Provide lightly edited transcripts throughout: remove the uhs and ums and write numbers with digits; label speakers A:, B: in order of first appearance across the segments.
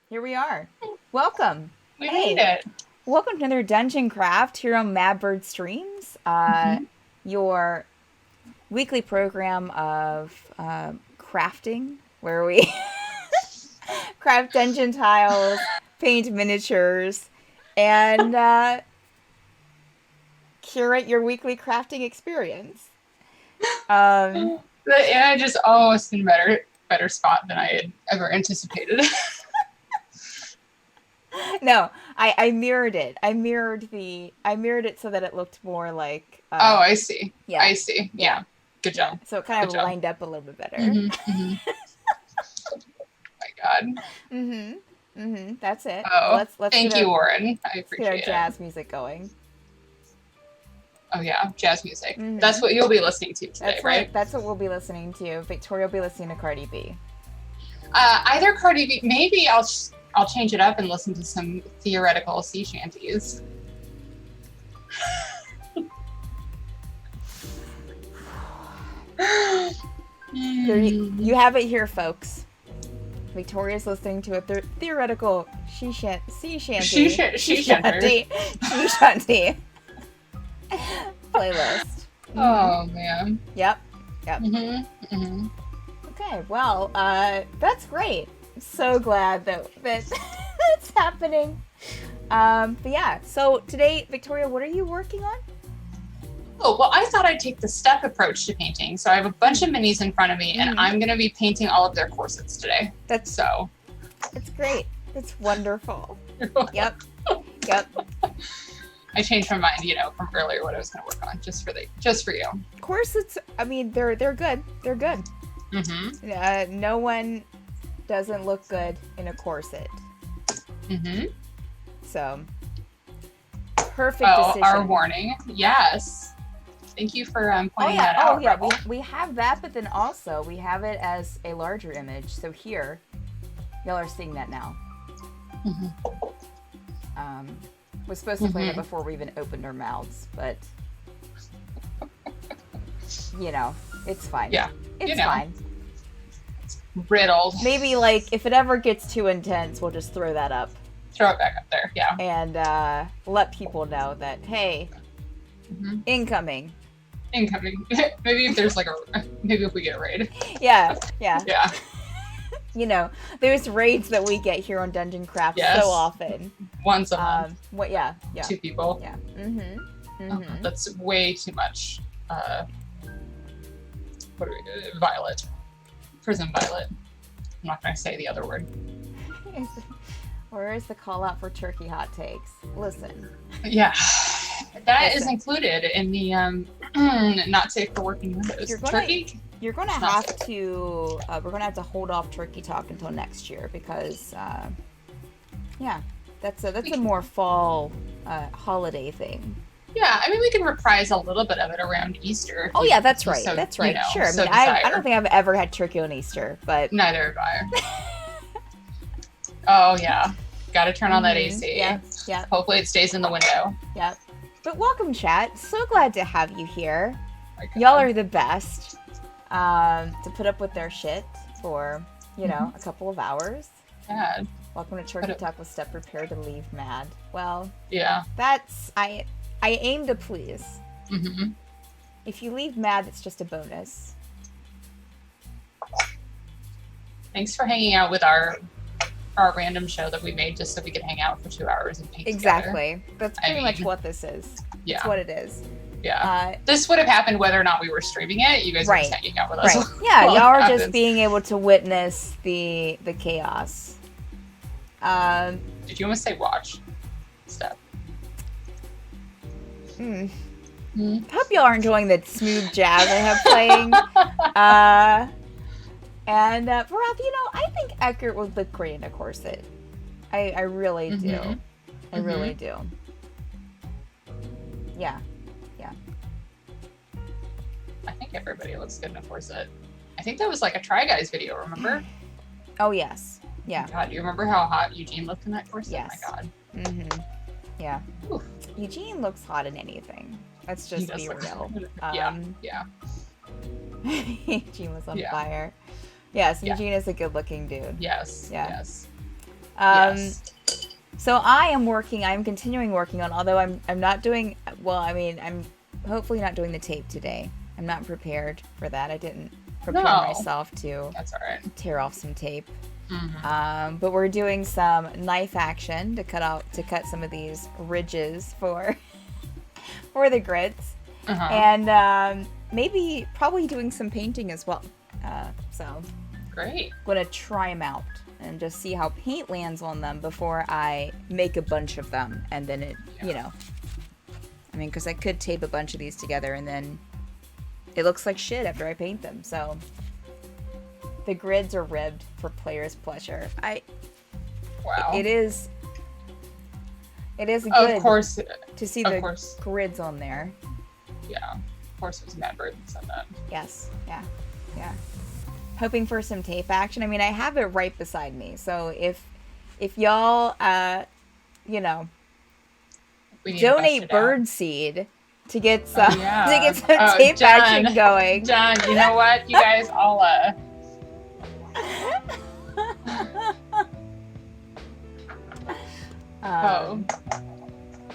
A: Here we are. Welcome.
B: We made
A: Hey,
B: it.
A: welcome to another Dungeon Craft here on Madbird Streams,
B: Hmm.
A: your weekly program of crafting, where we craft dungeon tiles, paint miniatures, and curate your weekly crafting experience. Um,
B: The AI just almost in better spot than I had ever anticipated.
A: no, I mirrored it. I mirrored it so that it looked more like
B: Oh, I see.
A: yeah,
B: I see.
A: yeah.
B: Yeah. Good
A: Yeah,
B: job.
A: so it kind
B: Good
A: of
B: job.
A: lined up a little bit better.
B: Hmm. Hmm. My God.
A: Mm-hmm. Mm-hmm. That's it.
B: Oh,
A: Let's get
B: thank you,
A: our
B: Warren. I appreciate it.
A: jazz music going.
B: Oh yeah, jazz music.
A: Mm-hmm.
B: That's what you'll be listening to today, right?
A: That's what we'll be listening to. Victoria will be listening to Cardi B.
B: Either Cardi B. Maybe I'll change it up and listen to some theoretical sea shanties.
A: There you have it here, folks. Victoria's listening to a theoretical sea shanty
B: She shanty.
A: she shanty playlist.
B: Oh man.
A: Yep. Yep.
B: Mhm. Mhm.
A: Okay, well, that's great. I'm so glad that that's happening. But yeah, so today, Victoria, what are you working on?
B: Oh, well, I thought I'd take the step approach to painting. So I have a bunch of minis in front of me, and I'm going to be painting all of their corsets today.
A: That's
B: So.
A: great. That's wonderful. Yep. Yep.
B: I changed my mind, from earlier what I was going to work on, just for you.
A: Corsets, I mean, they're good. They're good.
B: Mm-hmm.
A: No one doesn't look good in a corset.
B: Mm-hmm.
A: So, perfect decision.
B: Our warning. Yes. Thank you for pointing that out.
A: Oh yeah. We have that, but then also we have it as a larger image. So here, y'all are seeing that now.
B: Mm-hmm.
A: Was supposed to play that before we even opened our mouths, but it's fine.
B: Yeah.
A: It's fine.
B: It's riddled.
A: Maybe like if it ever gets too intense, we'll just throw that up.
B: Throw it back up there. Yeah.
A: And let people know that hey, incoming.
B: Incoming. Maybe if there's maybe if we get a raid.
A: Yeah.
B: Yeah.
A: There's raids that we get here on Dungeon Craft so often.
B: Once a month.
A: Yeah.
B: 2 people.
A: Yeah.
B: That's way too much. What do we do? Violet. Prison Violet. I'm not going to say the other word.
A: Where is the call out for turkey hot takes? Listen.
B: Yeah. That is included in the not safe for working windows. Turkey?
A: You're going to have to, we're going to have to hold off turkey talk until next year because, that's a more fall holiday thing.
B: Yeah, I mean, we can reprise a little bit of it around Easter.
A: Oh, yeah, that's right. That's right. Sure. I mean, I don't think I've ever had turkey on Easter, but.
B: Neither have I. Oh, yeah. Got to turn on that AC.
A: Yeah.
B: Hopefully it stays in the window.
A: Yep. But welcome, chat. So glad to have you here. Y'all are the best. To put up with their shit for, a couple of hours.
B: Yeah.
A: Welcome to Turkey Talk with Step. Prepare to leave mad. Well,
B: yeah.
A: That's, I aim to please.
B: Mm-hmm.
A: If you leave mad, it's just a bonus.
B: Thanks for hanging out with our random show that we made just so we could hang out for 2 hours and paint
A: Exactly.
B: together.
A: That's pretty much what this is.
B: Yeah.
A: That's what it is.
B: Yeah. This would have happened whether or not we were streaming it. You guys were just hanging out with us.
A: Right. Yeah, y'all are just being able to witness the chaos.
B: Did you almost say watch? Steph.
A: Hope y'all are enjoying the smooth jazz I have playing. And Rob, I think Eckert would look great in a corset. I really do. I really do. Yeah.
B: I think everybody looks good in a corset. I think that was like a Try Guys video, remember?
A: Oh, yes. Yeah.
B: God, do you remember how hot Eugene looked in that corset?
A: Yes.
B: Oh, my
A: God. Yeah.
B: Oof.
A: Eugene looks hot in anything. Let's just be real.
B: Yeah.
A: Eugene was on fire. Yes, Eugene is a good-looking dude.
B: Yes. Yes.
A: So I'm continuing working on, although I'm not doing, well, I mean, I'm hopefully not doing the tape today. I'm not prepared for that. I didn't prepare myself to
B: That's all right.
A: tear off some tape.
B: Mm-hmm.
A: But we're doing some knife action to cut some of these ridges for the grids. And maybe probably doing some painting as well. So
B: great.
A: I'm going to try them out and just see how paint lands on them before I make a bunch of them. And then it, you know, I mean, because I could tape a bunch of these together and then it looks like shit after I paint them. So the grids are ribbed for players' pleasure.
B: Wow.
A: It is good,
B: of course,
A: to see the grids on there.
B: Yeah, of course it was Mad Bird that said that.
A: Yes, yeah. Hoping for some tape action. I mean, I have it right beside me, so if y'all, you know, donate bird seed to get some tape action going.
B: John, you know what? You guys all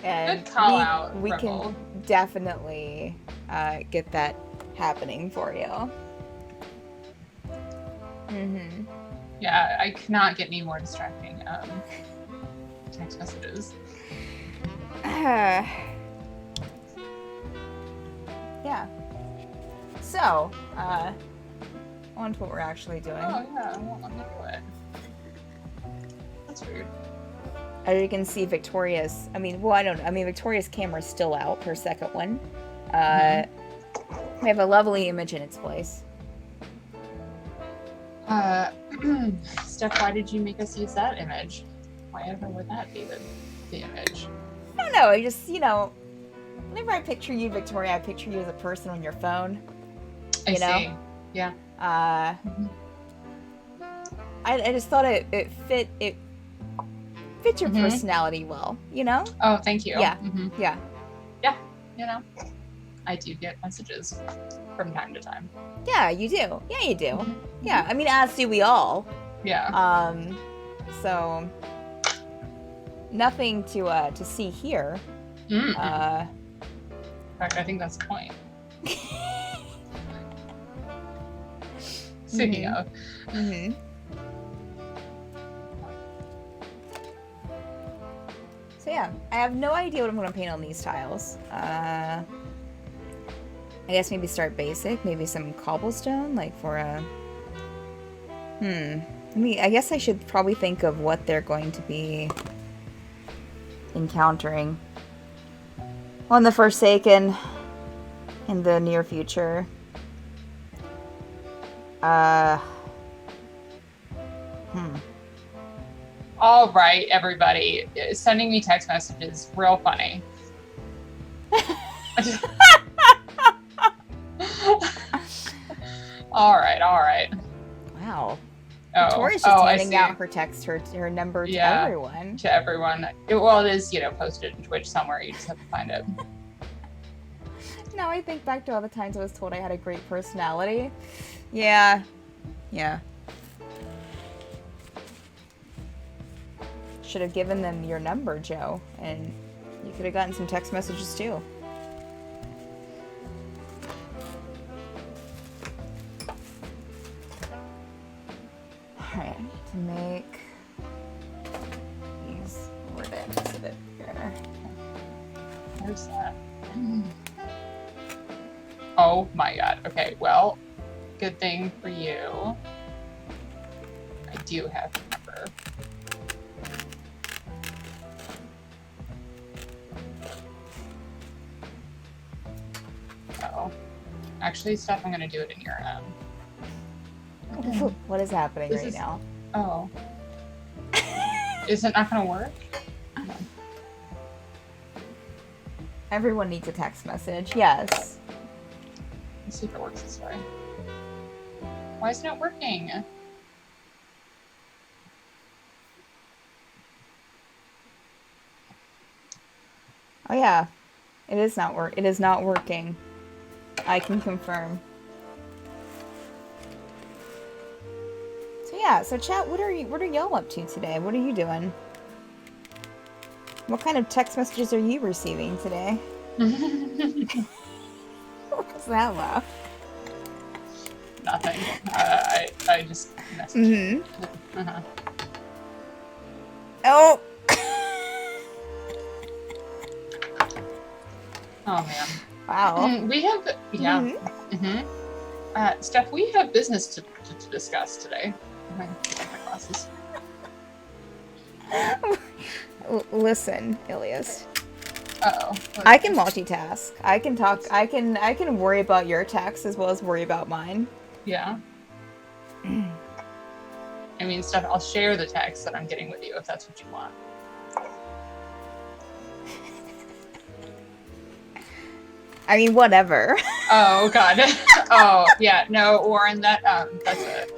A: and
B: good call out.
A: We can definitely get that happening for you. Mm-hmm.
B: Yeah, I cannot get any more distracting text messages.
A: Yeah. So, on to what we're actually doing.
B: Oh yeah, I won't let me do it. That's weird.
A: As you can see, Victoria's camera's still out, her second one. We have a lovely image in its place.
B: Steph, why did you make us use that image? Why ever would that be the image?
A: I don't know. I just, whenever I picture you, Victoria, I picture you as a person on your phone.
B: I see. Yeah.
A: I just thought it fit your personality well,
B: Oh, thank you.
A: Yeah.
B: Yeah. Yeah, I do get messages from time to time.
A: Yeah, you do. Yeah, you do. Yeah, I mean, as do we all.
B: Yeah.
A: So nothing to see here.
B: In fact, I think that's the point. Speaking of.
A: So yeah, I have no idea what I'm going to paint on these tiles. I guess maybe start basic, maybe some cobblestone, like for a... I guess I should probably think of what they're going to be encountering on the Forsaken in the near future.
B: All right, everybody. Sending me text messages, real funny. All right.
A: Wow. Victoria's just handing out her number to everyone.
B: To everyone. It is, posted on Twitch somewhere. You just have to find it.
A: Now I think back to all the times I was told I had a great personality. Yeah. Should have given them your number, Joe, and you could have gotten some text messages too. Alright, I need to make these ribbons a bit bigger.
B: Where's that? Oh my god. Okay, well, good thing for you. I do have your number. Oh. Actually, Steph, I'm gonna do it in your
A: What is happening now?
B: Oh. Is it not gonna work? No.
A: Everyone needs a text message, yes.
B: Let's see if it works this way. Why isn't it working?
A: Oh yeah. It is not working. I can confirm. So yeah, so chat, what are y'all up to today? What are you doing? What kind of text messages are you receiving today? What's that laugh?
B: Nothing. I just messaged.
A: Mm-hmm. Oh.
B: Oh man.
A: Wow.
B: We have Steph, we have business to discuss today. I take off my glasses.
A: Listen, Ilias.
B: Uh-oh.
A: I can multitask. I can talk. I can worry about your text as well as worry about mine.
B: Yeah. I mean, Steph, I'll share the text that I'm getting with you if that's what you want.
A: I mean, whatever.
B: Oh God. Oh yeah. No, Warren. That's it.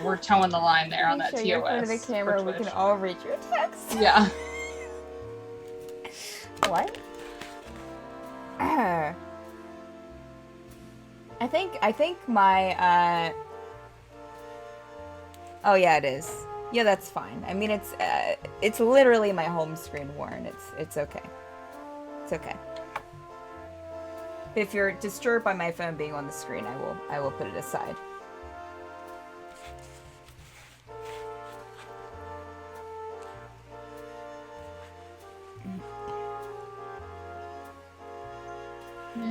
B: We're towing the line there on that TOS.
A: You're in front of the camera. We can all read your text.
B: Yeah.
A: What? I think my oh yeah, it is. Yeah, that's fine. I mean, it's literally my home screen, Warren. It's okay. It's okay. If you're disturbed by my phone being on the screen, I will put it aside.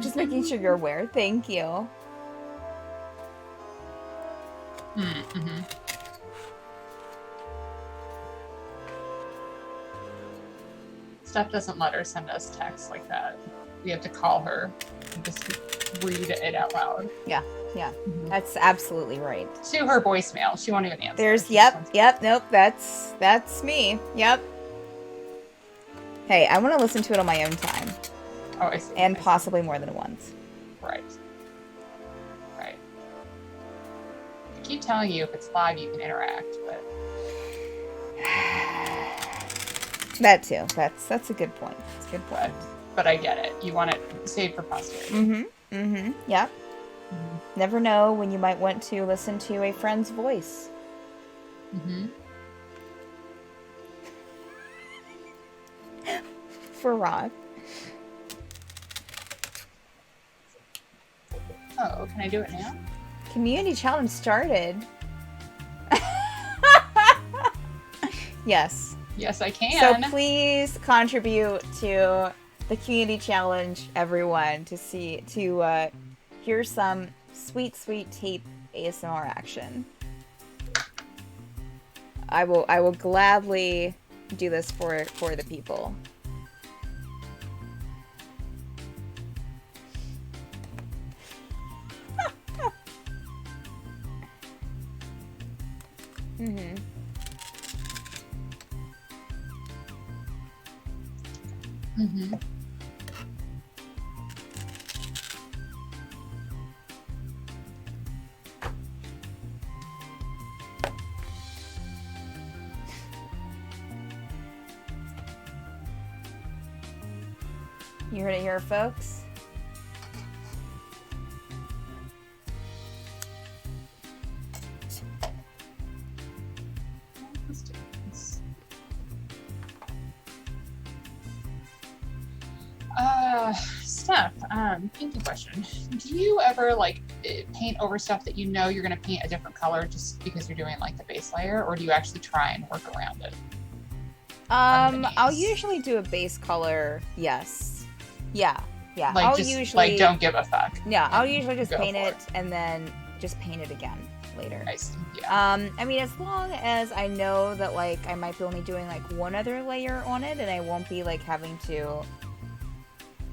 A: Just making sure you're aware. Thank you.
B: Mm-hmm. Steph doesn't let her send us texts like that. We have to call her and just read it out loud.
A: Yeah. Mm-hmm. That's absolutely right.
B: To her voicemail. She won't even answer.
A: Nope, that's me. Yep. Hey, I want to listen to it on my own time.
B: Oh, I see.
A: And possibly more than once.
B: Right. I keep telling you if it's live you can interact, but
A: that too. That's a good point. That's a good point.
B: But I get it. You want it saved for posterity.
A: Yep. Mm-hmm. Never know when you might want to listen to a friend's voice. For Rod.
B: Oh, can I do it now?
A: Community challenge started. Yes.
B: Yes, I can.
A: So please contribute to the community challenge, everyone, to hear some sweet tape ASMR action. I will gladly do this for the people. Mm-hmm.
B: Mm-hmm.
A: You heard it here, folks.
B: Steph, painting question. Do you ever paint over stuff that you know you're going to paint a different color just because you're doing like the base layer, or do you actually try and work around it?
A: I'll usually do a base color. Yes. Yeah. I'll usually
B: don't give a fuck.
A: Yeah, I'll usually just paint it and then just paint it again later.
B: I see. Yeah.
A: I mean, as long as I know that I might be only doing one other layer on it, and I won't be having to,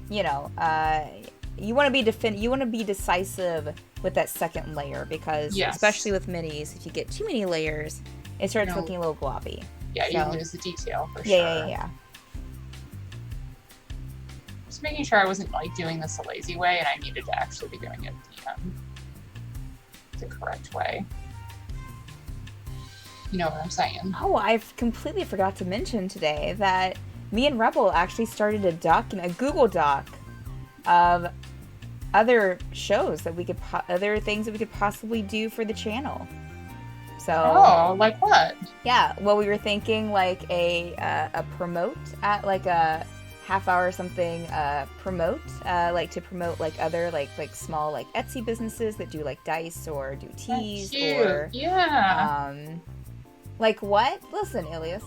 A: you want to be decisive with that second layer, because especially with minis, if you get too many layers, it starts looking a little gloppy.
B: Yeah, you lose the detail for sure.
A: Yeah.
B: Just making sure I wasn't doing this a lazy way, and I needed to actually be doing it the correct way. You know what I'm saying?
A: Oh, I've completely forgot to mention today that me and Rebel actually started a Google Doc of other shows that we could, other things that we could possibly do for the channel. So.
B: Oh, like what?
A: Yeah, well, we were thinking like a promote at like a half hour or something. Promote, like to promote like other like small like Etsy businesses that do like dice or do teas or
B: yeah.
A: Like what? Listen, Ilias.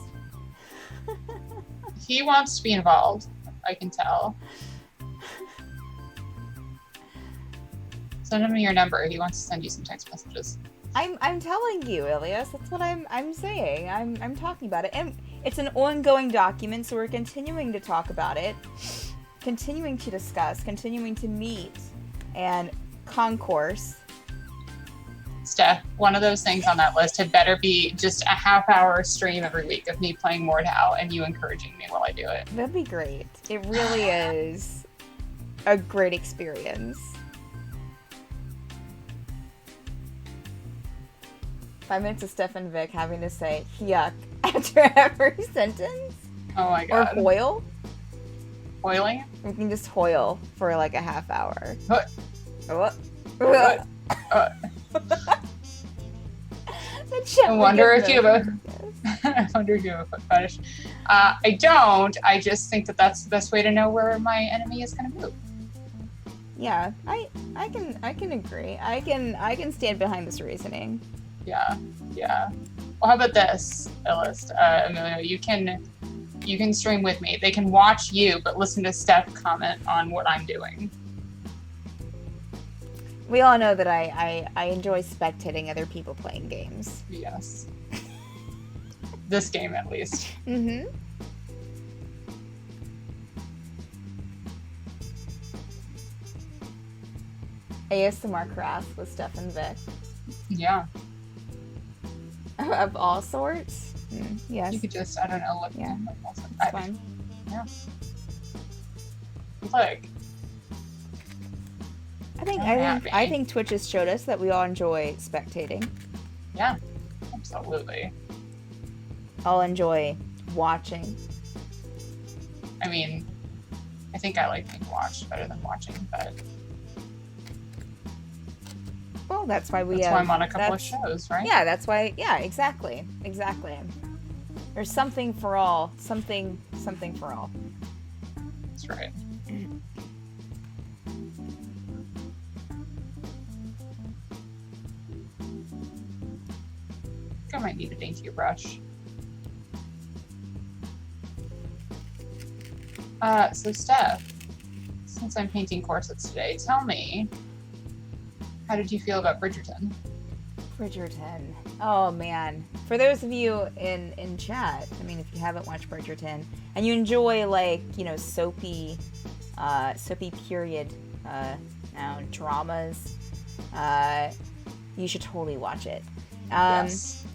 B: He wants to be involved. I can tell. Send him your number. He wants to send you some text messages.
A: I'm telling you, Ilias. That's what I'm saying. I'm talking about it, and it's an ongoing document, so we're continuing to talk about it, continuing to discuss, continuing to meet, and concourse.
B: Steph, one of those things on that list had better be just a half-hour stream every week of me playing Mordhau and you encouraging me while I do it.
A: That'd be great. It really is a great experience. 5 minutes of Steph and Vic having to say yuck after every sentence.
B: Oh my god.
A: Or hoil.
B: Hoiling?
A: We can just hoil for like a half hour.
B: I wonder if you have a foot fetish. I don't. I just think that that's the best way to know where my enemy is going to move.
A: Yeah, I can agree. I can stand behind this reasoning.
B: Yeah. Well, how about this, Emilio? You can stream with me. They can watch you, but listen to Steph comment on what I'm doing.
A: We all know that I enjoy spectating other people playing games.
B: Yes. This game, at least.
A: Mm-hmm. ASMR craft with Steph and Vic.
B: Yeah.
A: Of all sorts? Yes.
B: You could just, I don't know what.
A: Yeah.
B: That's
A: fine.
B: Yeah. Like.
A: I think Twitch has showed us that we all enjoy spectating.
B: Yeah. Absolutely.
A: I'll enjoy watching.
B: I mean, I think I like being watched better than watching, but.
A: Well, that's why
B: why I'm on a couple of shows, right?
A: Yeah, that's why. Yeah, exactly. There's something for all. Something for all.
B: That's right. I might need a daintier brush. So Steph, since I'm painting corsets today, tell me, how did you feel about Bridgerton?
A: Bridgerton. Oh man. For those of you in chat, I mean, if you haven't watched Bridgerton and you enjoy like, soapy period dramas, you should totally watch it.
B: Yes.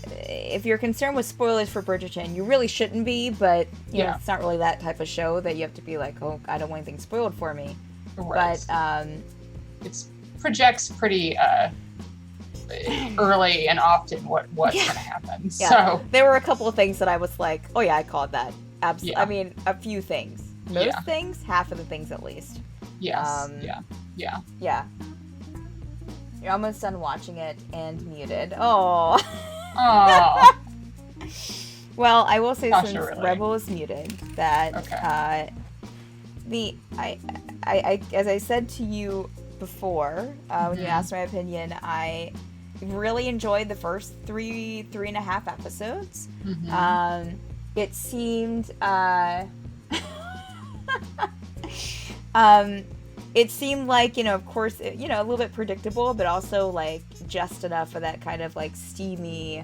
A: If you're concerned with spoilers for Bridgerton, you really shouldn't be, but you know, it's not really that type of show that you have to be like, oh, I don't want anything spoiled for me.
B: Right.
A: But
B: it projects pretty early and often what's going to happen.
A: Yeah.
B: So
A: there were a couple of things that I was like, oh yeah, I called that. Absolutely. I mean, a few things. Most things, half of the things at least.
B: Yes.
A: Yeah. You're almost done watching it and muted. Oh.
B: Oh.
A: Well, I will say since
B: really.
A: Rebel is muted, that I as I said to you before, when you asked my opinion, I really enjoyed the first three and a half episodes. It seemed it seemed like, of course, a little bit predictable, but also like just enough of that kind of like steamy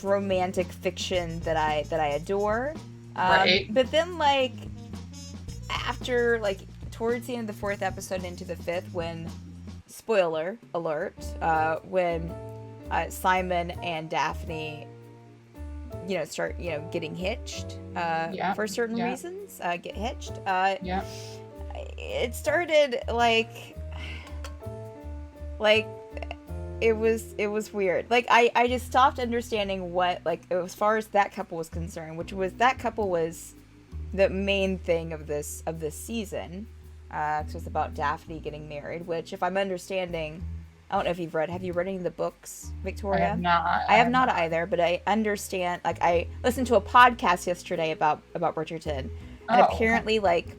A: romantic fiction that I adore.
B: Right.
A: But then like after like towards the end of the fourth episode into the fifth, when spoiler alert, when Simon and Daphne start getting hitched for certain reasons, get hitched, it started like it was weird. Like I just stopped understanding what, like, as far as that couple was concerned, which was that couple was the main thing of this season. So it's about Daphne getting married, which, if I'm understanding, I don't know if you've read. Have you read any of the books, Victoria?
B: I have not.
A: I have not either, but I understand. Like, I listened to a podcast yesterday about Bridgerton, and apparently, like,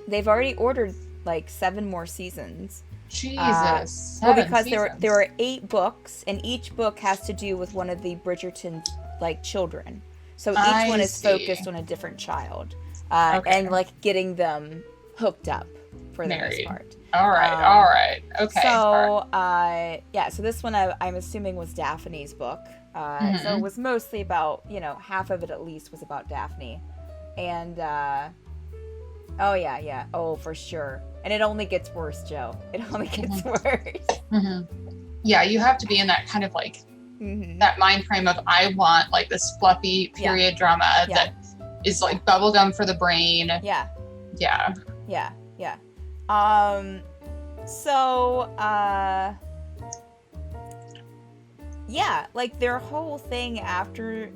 A: they've already ordered like 7 more seasons.
B: Jesus.
A: Well, because there are 8 books, and each book has to do with one of the Bridgerton like children. So each one is focused on a different child, and like getting them hooked up for the most part.
B: All right. Okay.
A: So, so this one I'm assuming was Daphne's book. So it was mostly about, half of it at least was about Daphne. And, for sure. And it only gets worse, Joe. It only gets worse.
B: Yeah, you have to be in that kind of like, that mind frame of, I want like this fluffy period drama that is like bubblegum for the brain.
A: Yeah. Like their whole thing after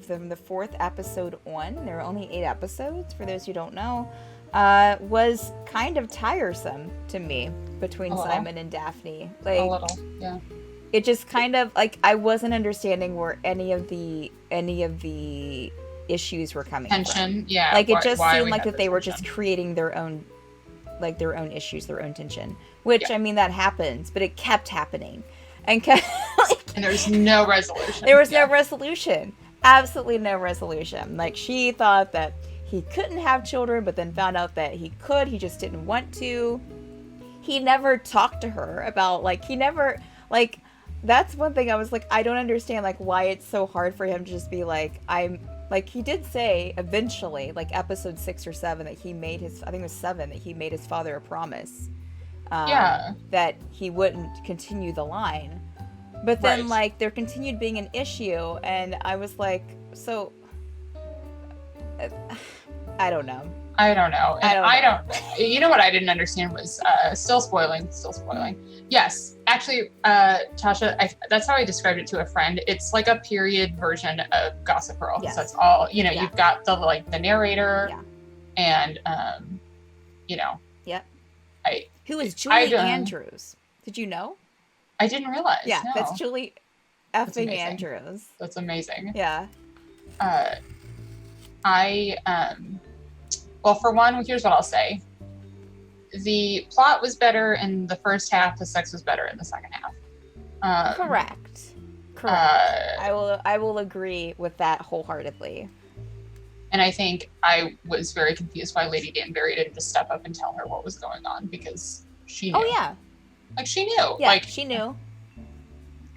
A: from the 4th episode on, there are only 8 episodes for those who don't know, was kind of tiresome to me between Simon and Daphne. Like, a little, yeah. It just kind of like, I wasn't understanding where any of the issues were coming from. Yeah. Like, it just seemed like that they were just creating their own issues, their own tension. Which, I mean, that happens, but it kept happening. And
B: and there was no resolution.
A: There was no resolution. Absolutely no resolution. Like, she thought that he couldn't have children, but then found out that he could. He just didn't want to. He never talked to her about, that's one thing I was like, I don't understand, like, why it's so hard for him to just be like, he did say eventually, like episode 6 or 7, that he made I think it was 7, that he made his father a promise. That he wouldn't continue the line. But then, like, there continued being an issue, and I was like, so, I don't know.
B: And I don't you know what I didn't understand was, still spoiling. Yes, actually, Tasha, that's how I described it to a friend. It's like a period version of Gossip Girl. Yes. So it's all, you've got the narrator and,
A: Yep. Who is Julie Andrews? Did you know?
B: I didn't realize.
A: Yeah, no. That's Julie effing Andrews.
B: That's amazing.
A: Yeah.
B: Well, for one, here's what I'll say. The plot was better in the first half. The sex was better in the second half.
A: Correct. I will agree with that wholeheartedly.
B: And I think I was very confused why Lady Danbury didn't just step up and tell her what was going on, because she knew.
A: Oh, yeah.
B: Like, she knew.
A: Yeah, she knew.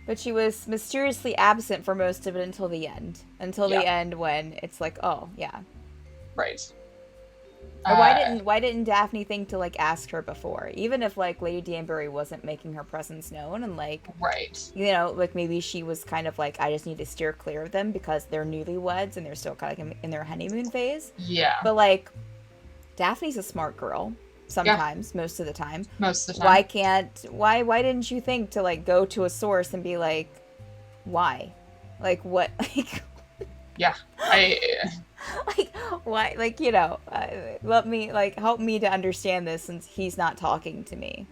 A: But she was mysteriously absent for most of it until the end. The end, when it's like, oh, yeah.
B: Right.
A: Why didn't Daphne think to, like, ask her before? Even if, like, Lady Danbury wasn't making her presence known, and, like...
B: Right.
A: Like, maybe she was kind of like, I just need to steer clear of them because they're newlyweds and they're still kind of in their honeymoon phase.
B: Yeah.
A: But, like, Daphne's a smart girl. Sometimes, most of the time.
B: Most of the time.
A: Why didn't you think to, like, go to a source and be like, why? Like, what? Like...
B: Yeah.
A: Like, why? Like, let me, like, help me to understand this since he's not talking to me.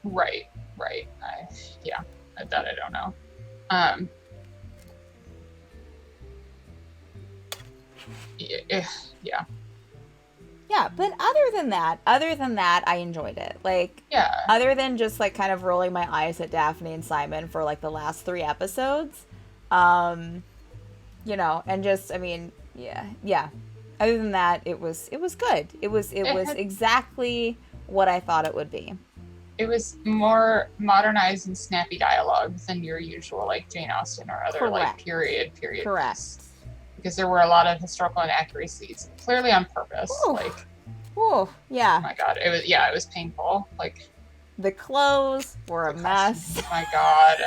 B: Right. That I don't know. Yeah.
A: Yeah, but other than that, I enjoyed it. Like, other than just, like, kind of rolling my eyes at Daphne and Simon for, like, the last 3 episodes, and just, I mean, yeah. Other than that, it was good. It was exactly what I thought it would be.
B: It was more modernized and snappy dialogue than your usual, like, Jane Austen or other, like, period.
A: Correct.
B: Piece. Because there were a lot of historical inaccuracies, clearly on purpose.
A: Yeah.
B: Oh my God, it was painful. Like,
A: the clothes were a mess.
B: Oh my God,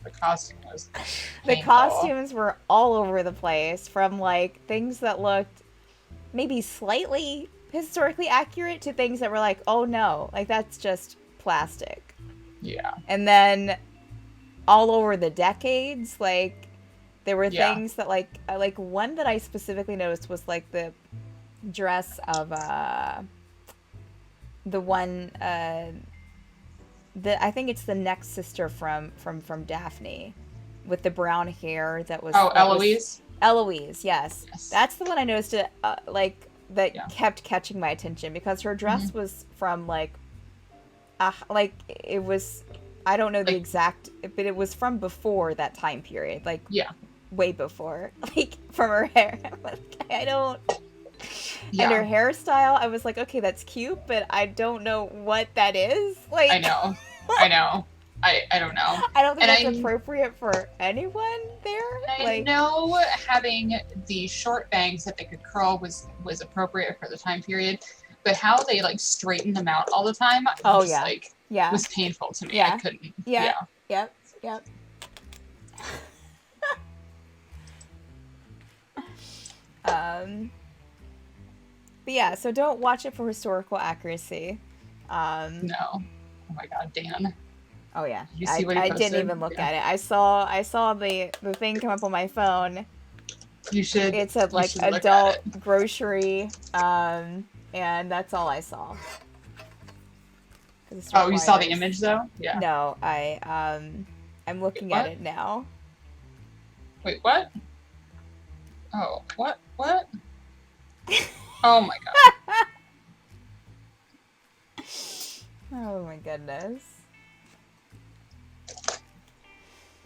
B: the costume was painful.
A: The costumes were all over the place, from, like, things that looked maybe slightly historically accurate to things that were like, oh no, like, that's just plastic.
B: Yeah.
A: And then all over the decades, like, there were things that, like one that I specifically noticed was, like, the dress of the one I think it's the next sister from Daphne with the brown hair that was
B: Eloise.
A: Eloise, yes. That's the one I noticed that
B: Yeah.
A: kept catching my attention because her dress was from like it was, I don't know the exact, but it was from before that time period, like way before, like from her hair. I don't. And her hairstyle, I was like, okay, that's cute, but I don't know what that is. Like,
B: I know. I don't know.
A: I don't think that's appropriate for anyone there.
B: I know having the short bangs that they could curl was appropriate for the time period, but how they like straighten them out all the time, was painful to me.
A: Yeah.
B: I couldn't.
A: Yep. But yeah, so don't watch it for historical accuracy.
B: No. Oh my God, Dan.
A: Oh yeah.
B: You see what he posted?
A: I didn't even look at it. I saw the thing come up on my phone.
B: You should.
A: It said like adult grocery, and that's all I saw.
B: Oh, you saw the image though? Yeah.
A: No, I'm looking at it now.
B: Wait, what? Oh, what? Oh my God.
A: Oh my goodness.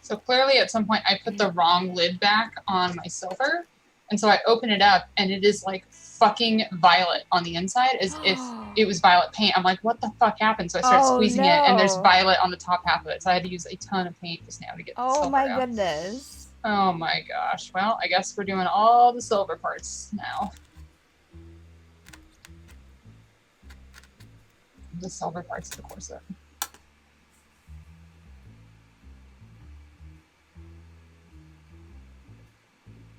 B: So clearly at some point I put the wrong lid back on my silver. And so I open it up and it is like fucking violet on the inside as if it was violet paint. I'm like, what the fuck happened? So I start squeezing it and there's violet on the top half of it. So I had to use a ton of paint just now to get the silver out.
A: Goodness.
B: Oh my gosh. Well, I guess we're doing all the silver parts now. The silver parts of the corset.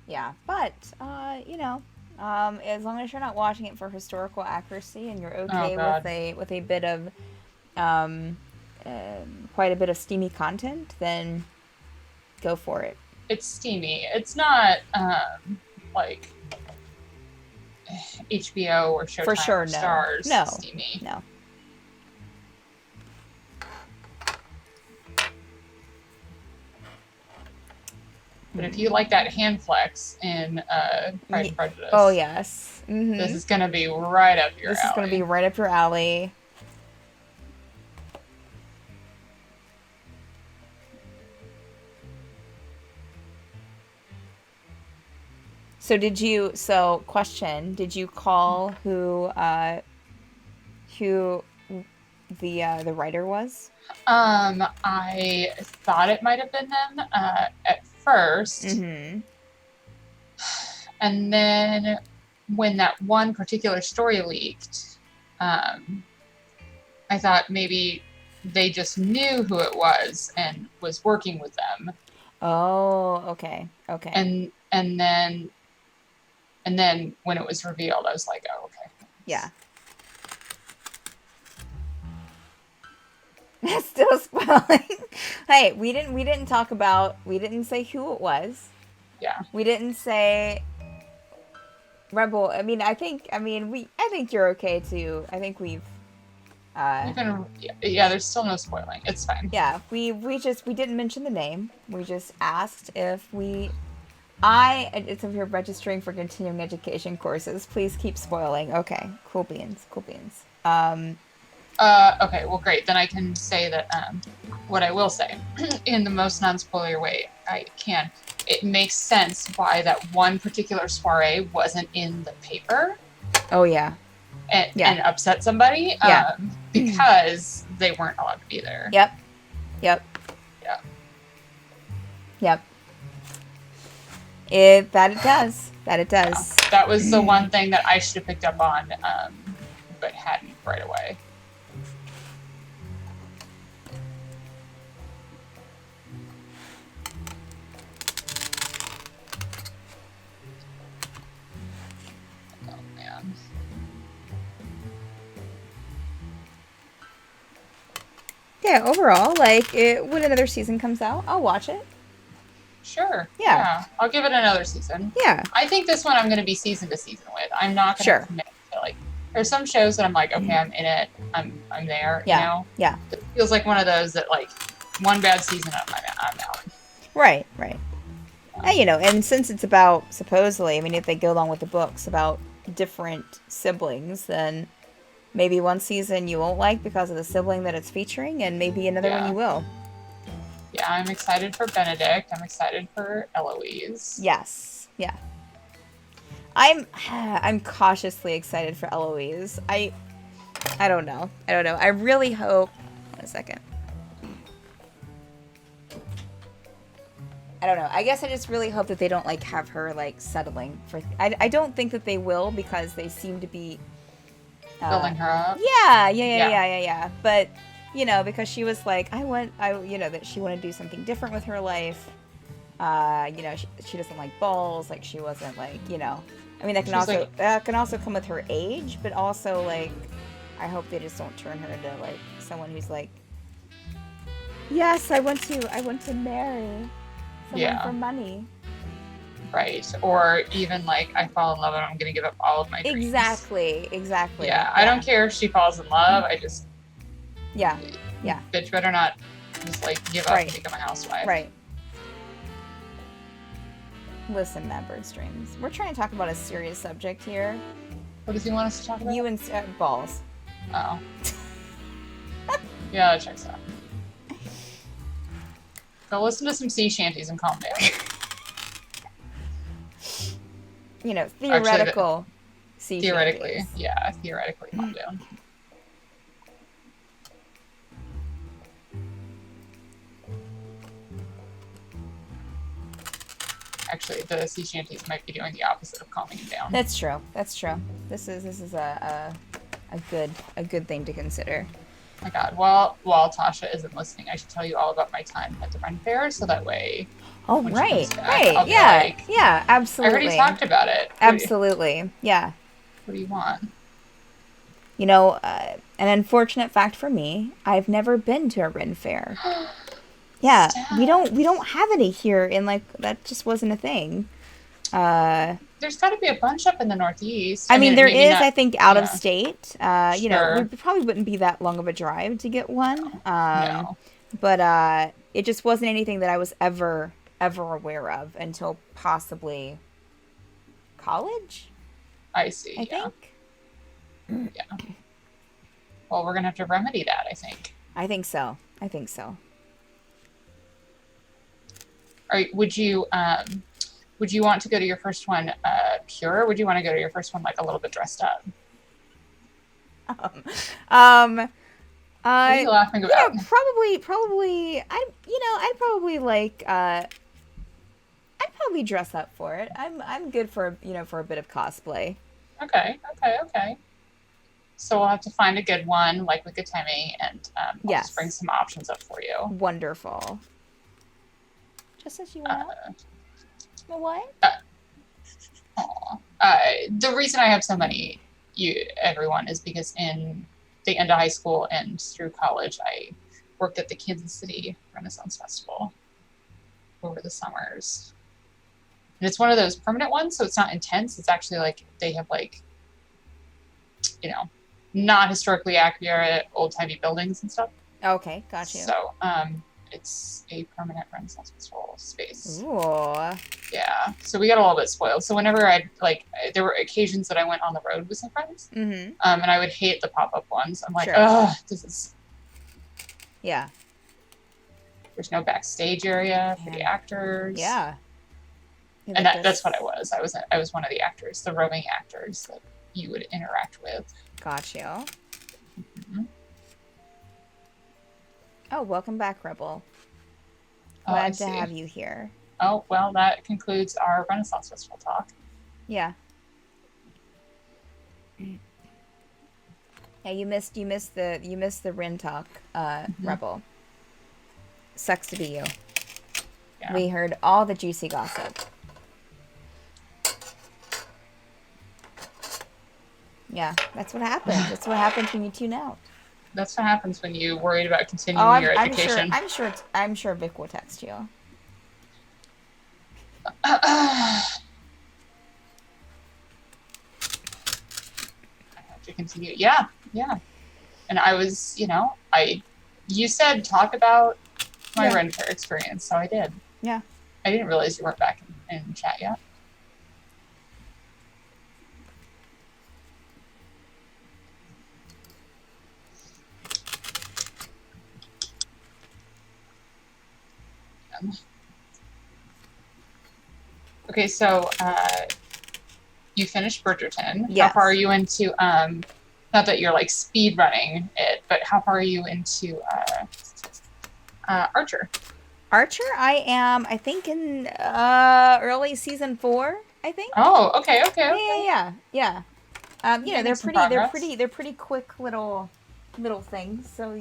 A: Yeah, but as long as you're not watching it for historical accuracy and you're okay with a bit of quite a bit of steamy content, then go for it.
B: It's steamy. It's not like HBO or Showtime
A: for sure,
B: or Stars.
A: No,
B: steamy.
A: No.
B: But if you like that hand flex in Pride and Prejudice,
A: oh yes,
B: this is gonna be right up your alley.
A: This is gonna be right up your alley. So question, did you call who the writer was?
B: I thought it might have been them at first.
A: Mm-hmm.
B: And then when that one particular story leaked, I thought maybe they just knew who it was and was working with them.
A: Oh, okay.
B: And then when it was revealed, I was like, oh, okay.
A: Yeah. Still spoiling. Hey, we didn't say who it was.
B: Yeah.
A: We didn't say Rebel. I think you're okay too. I think we've
B: there's still no spoiling. It's fine.
A: Yeah, we didn't mention the name. We just asked if you're registering for continuing education courses, please keep spoiling. Okay, cool beans.
B: Okay, well, great. Then I can say that what I will say in the most non-spoiler way I can. It makes sense why that one particular soiree wasn't in the paper.
A: Oh, yeah.
B: And upset somebody.
A: Yeah.
B: Because they weren't allowed to be there.
A: Yep.
B: Yeah.
A: That it does. Yeah.
B: That was the one thing that I should have picked up on, but hadn't right away. Oh man.
A: Yeah, overall, when another season comes out, I'll watch it.
B: Sure.
A: Yeah.
B: I'll give it another season.
A: Yeah.
B: I think this one I'm going to be season to season with. I'm not going to
A: Sure.
B: commit to like. There's some shows that I'm like, okay, I'm in it. I'm there.
A: Yeah.
B: You know.
A: Yeah.
B: It feels like one of those that like one bad season, I'm out.
A: Right. Right. And, you know, and since it's about supposedly, I mean, if they go along with the books about different siblings, then maybe one season you won't like because of the sibling that it's featuring, and maybe another one you will.
B: Yeah, I'm excited for Benedict. I'm excited for Eloise.
A: Yes. Yeah. I'm cautiously excited for Eloise. I don't know. I really hope. Hold on a second. I don't know. I guess I just really hope that they don't like have her like settling for. I don't think that they will, because they seem to be
B: building her up.
A: Yeah. But you know, because she was like, you know, that she wanted to do something different with her life. You know, she doesn't like balls. Like she wasn't like, you know. I mean, that can also come with her age, but also like, I hope they just don't turn her into like someone who's like, yes, I want to marry someone for money.
B: Right. Or even like, I fall in love and I'm going to give up all of my dreams.
A: Exactly.
B: Yeah. I don't care if she falls in love. I just.
A: Yeah.
B: Bitch better not just like give up and become a housewife.
A: Right. Listen, Mad Bird Streams. We're trying to talk about a serious subject here.
B: What does he want us to talk about?
A: You and balls.
B: Oh. Yeah, that checks out. Go listen to some sea shanties and calm down.
A: You know, theoretical sea
B: theoretically,
A: shanties.
B: Yeah, theoretically calm down. Actually, the sea shanties might be doing the opposite of calming you down.
A: That's true. This is a good thing to consider.
B: Oh my God. Well, while Tasha isn't listening, I should tell you all about my time at the Ren Fair, so that way.
A: Oh, right.
B: I'll
A: yeah, absolutely.
B: I already talked about it.
A: Absolutely, yeah.
B: What do you want?
A: You know, an unfortunate fact for me, I've never been to a Ren Fair. Yeah,
B: Steph.
A: we don't have any here, and like that just wasn't a thing.
B: There's got to be a bunch up in the Northeast.
A: I mean, there is, I think, out of state. You know,
B: Sure.
A: it probably wouldn't be that long of a drive to get one.
B: No.
A: But it just wasn't anything that I was ever aware of until possibly college.
B: I see.
A: I think.
B: Yeah. Well, we're gonna have to remedy that, I think.
A: I think so.
B: Would you want to go to your first one pure, or would you want to go to your first one like a little bit dressed up? What are you laughing about?
A: Yeah, probably. I'd probably dress up for it. I'm good for for a bit of cosplay.
B: Okay. So we'll have to find a good one, like with Gatemi, and I'll just bring some options up for you.
A: Wonderful. Just as you want. What?
B: The reason I have so many, everyone, is because in the end of high school and through college, I worked at the Kansas City Renaissance Festival over the summers. And it's one of those permanent ones, so it's not intense. It's actually like they have like, not historically accurate old-timey buildings and stuff.
A: Okay, got you.
B: So it's a permanent Renaissance Festival space.
A: Ooh.
B: Yeah. So we got a little bit spoiled. So whenever there were occasions that I went on the road with some friends,
A: mm-hmm.
B: And I would hate the pop-up ones. I'm like, this is.
A: Yeah.
B: There's no backstage area for the actors.
A: Yeah.
B: And that's what I was. I was one of the actors, the roving actors that you would interact with.
A: Got you.
B: Mm-hmm.
A: Oh, welcome back, Rebel. Glad to have you here.
B: Oh, well, that concludes our Renaissance Festival talk.
A: Yeah. Yeah, you missed the Rin talk,
B: Mm-hmm.
A: Rebel. Sucks to be you.
B: Yeah.
A: We heard all the juicy gossip. Yeah, that's what happens. That's what happens when you tune out.
B: That's what happens when you worried about continuing your education.
A: I'm sure Vic will text you.
B: to continue. Yeah. And I was, you said talk about my Ren Fair experience, so I did.
A: Yeah.
B: I didn't realize you weren't back in chat yet. Okay, so you finished Bridgerton.
A: Yes.
B: How far are you into, not that you're like speed running it, but how far are you into Archer?
A: Archer, I am, I think, in early season 4, I think.
B: Oh, okay.
A: Yeah. They're pretty quick little things, so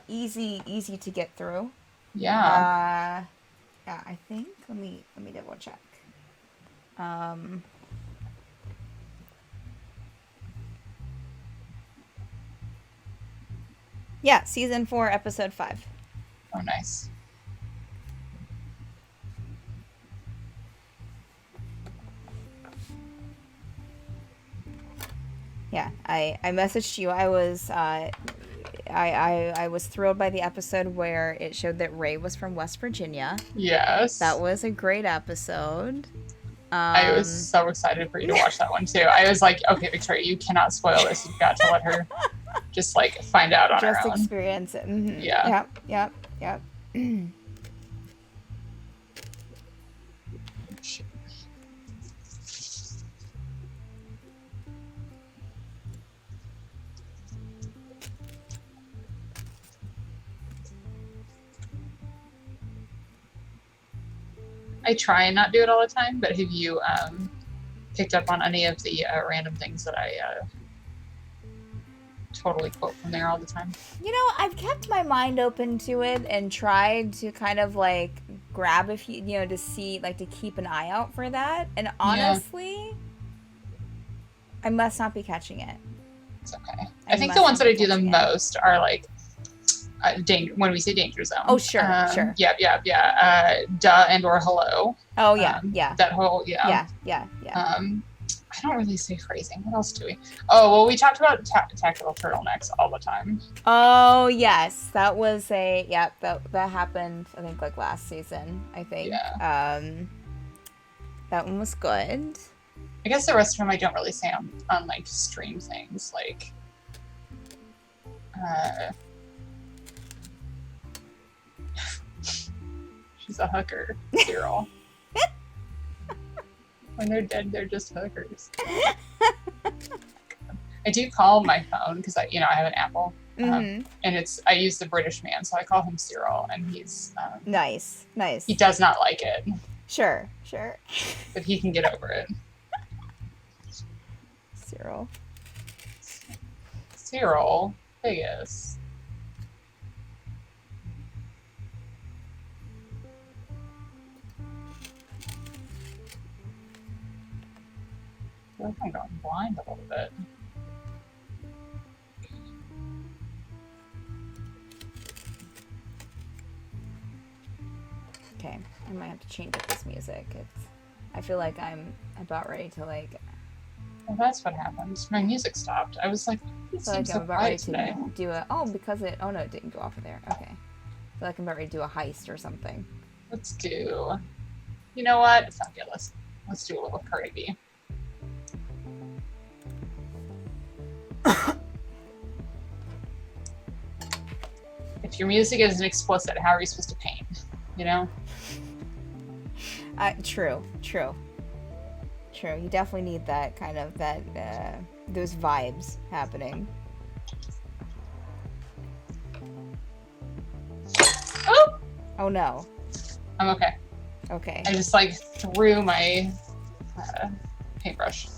A: easy to get through.
B: Yeah.
A: Yeah, I think. Let me double check. Yeah, season 4, episode 5.
B: Oh, nice.
A: Yeah, I messaged you. I was I was thrilled by the episode where it showed that Ray was from West Virginia.
B: Yes.
A: That was a great episode.
B: I was so excited for you to watch that one too. I was like, okay, Victoria, you cannot spoil this. You've got to let her just like find out on her own.
A: Just experience it. Mm-hmm.
B: Yeah.
A: Yep.
B: I try and not do it all the time, but have you picked up on any of the random things that I totally quote from there all the time?
A: I've kept my mind open to it and tried to kind of like grab a few, to see, like, to keep an eye out for that. And honestly, I must not be catching it.
B: It's okay. I think the ones that I do the most are like when we say danger zone.
A: Oh, sure.
B: Yeah. Duh and or hello.
A: Oh, yeah.
B: That whole,
A: Yeah.
B: I don't really say phrasing. What else do we? Oh, well, we talked about tactical turtlenecks all the time.
A: Oh, yes. That was that happened, I think, like last season, I think.
B: Yeah.
A: That one was good.
B: I guess the rest of them I don't really say on like stream things, like she's a hooker, Cyril. When they're dead, they're just hookers. I do call my phone because I have an Apple, and I use the British man, so I call him Cyril, and he's
A: nice.
B: He does not like it.
A: Sure.
B: But he can get over it. Cyril Vegas. I feel like I'm going blind a little bit.
A: Okay, I might have to change up this music. I feel like I'm about ready to like.
B: Well, that's what happened. My music stopped. I was like, it seems so quiet today.
A: Do a because it. Oh no, it didn't go off of there. Okay, I feel like I'm about ready to do a heist or something.
B: Let's do. You know what? Fuck it. Let's do a little Cardi B. If your music isn't explicit, how are you supposed to paint?
A: True. You definitely need that kind of those vibes happening. Oh no.
B: I'm okay.
A: Okay.
B: I just like threw my paintbrush.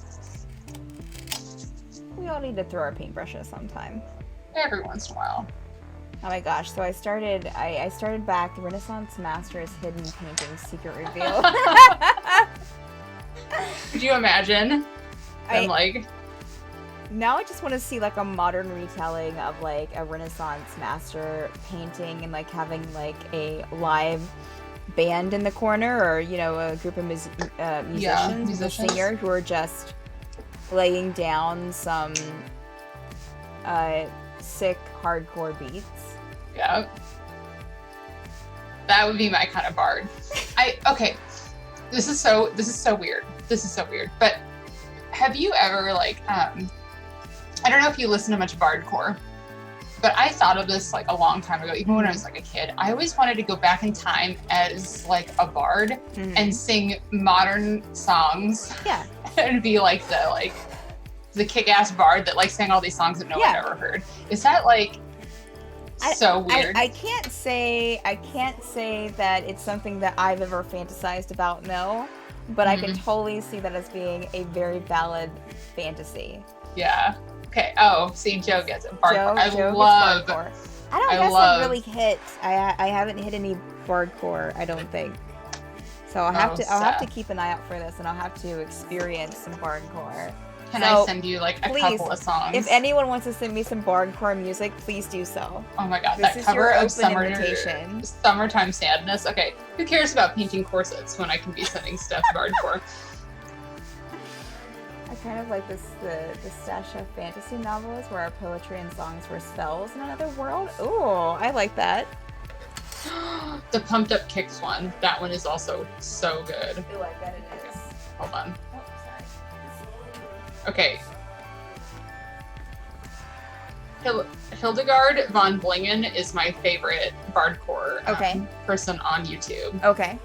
A: We all need to throw our paintbrushes sometime.
B: Every once in a while.
A: Oh my gosh, so I started back Renaissance Masters Hidden Painting Secret Reveal.
B: Could you imagine?
A: Now I just want to see like a modern retelling of like a Renaissance master painting and like having like a live band in the corner or a group of musicians, a singer who are just laying down some sick hardcore beats.
B: Yeah. That would be my kind of bard. Okay. This is so weird. But have you ever like I don't know if you listen to much bardcore, but I thought of this like a long time ago, even when I was like a kid. I always wanted to go back in time as like a bard and sing modern songs.
A: Yeah.
B: And be like the kick-ass bard that like sang all these songs that no one ever heard. Is that like so weird?
A: I can't say that it's something that I've ever fantasized about, no. But I can totally see that as being a very valid fantasy.
B: Yeah. Okay. Oh, see, Joe gets it. Bardcore.
A: Joe
B: love
A: bardcore. I don't guess I really hit. I haven't hit any bardcore, I don't think. So I'll have to keep an eye out for this, and I'll have to experience some bardcore.
B: Can I send you like a couple of songs?
A: If anyone wants to send me some bardcore music, please do so.
B: Oh my god, that cover of Summertime Sadness. Okay, who cares about painting corsets when I can be sending Steph bardcore?
A: I kind of like this the stash of fantasy novels where our poetry and songs were spells in another world. Ooh, I like that.
B: The Pumped Up Kicks one. That one is also so good.
A: Ooh, I bet it is.
B: Hold on.
A: Oh, sorry.
B: Okay. Hildegard von Blingen is my favorite bardcore person on YouTube.
A: Okay.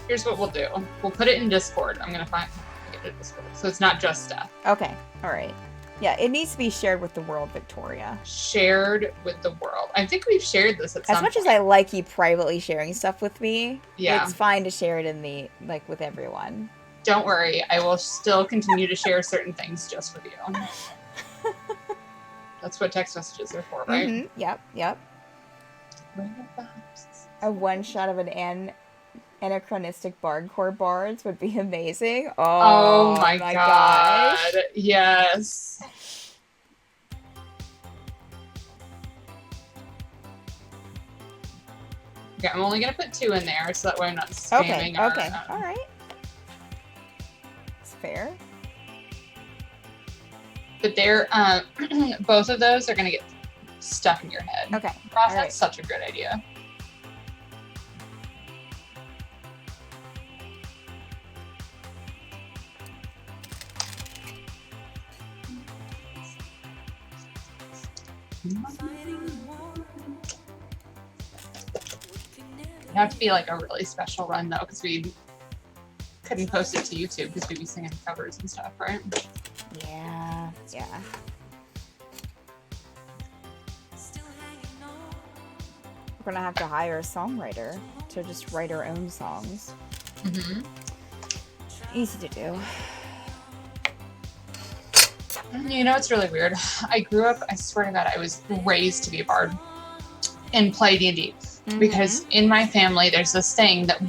B: Here's what we'll do. We'll put it in Discord. I'm gonna find it in Discord, so it's not just Steph.
A: Okay. All right. Yeah, it needs to be shared with the world, Victoria.
B: Shared with the world. I think we've shared this at some point.
A: As much as I like you privately sharing stuff with me,
B: yeah,
A: it's fine to share it in the with everyone.
B: Don't worry, I will still continue to share certain things just with you. That's what text messages are for, right?
A: Mm-hmm. Yep. A one shot of an anachronistic bardcore bards would be amazing. Oh my gosh.
B: Yes. Okay, I'm only gonna put 2 in there so that way I'm not spamming.
A: Okay. All right. It's fair.
B: But they're both of those are gonna get stuck in your head.
A: Okay.
B: Ross, that's such a good idea. It'd have to be like a really special run though, because we couldn't post it to YouTube because we'd be singing covers and stuff, right?
A: Yeah. We're gonna have to hire a songwriter to just write our own songs.
B: Mm-hmm.
A: Easy to do.
B: You know, it's really weird. I grew up, I swear to God, I was raised to be a bard and play D&D. Mm-hmm. Because in my family, there's this thing that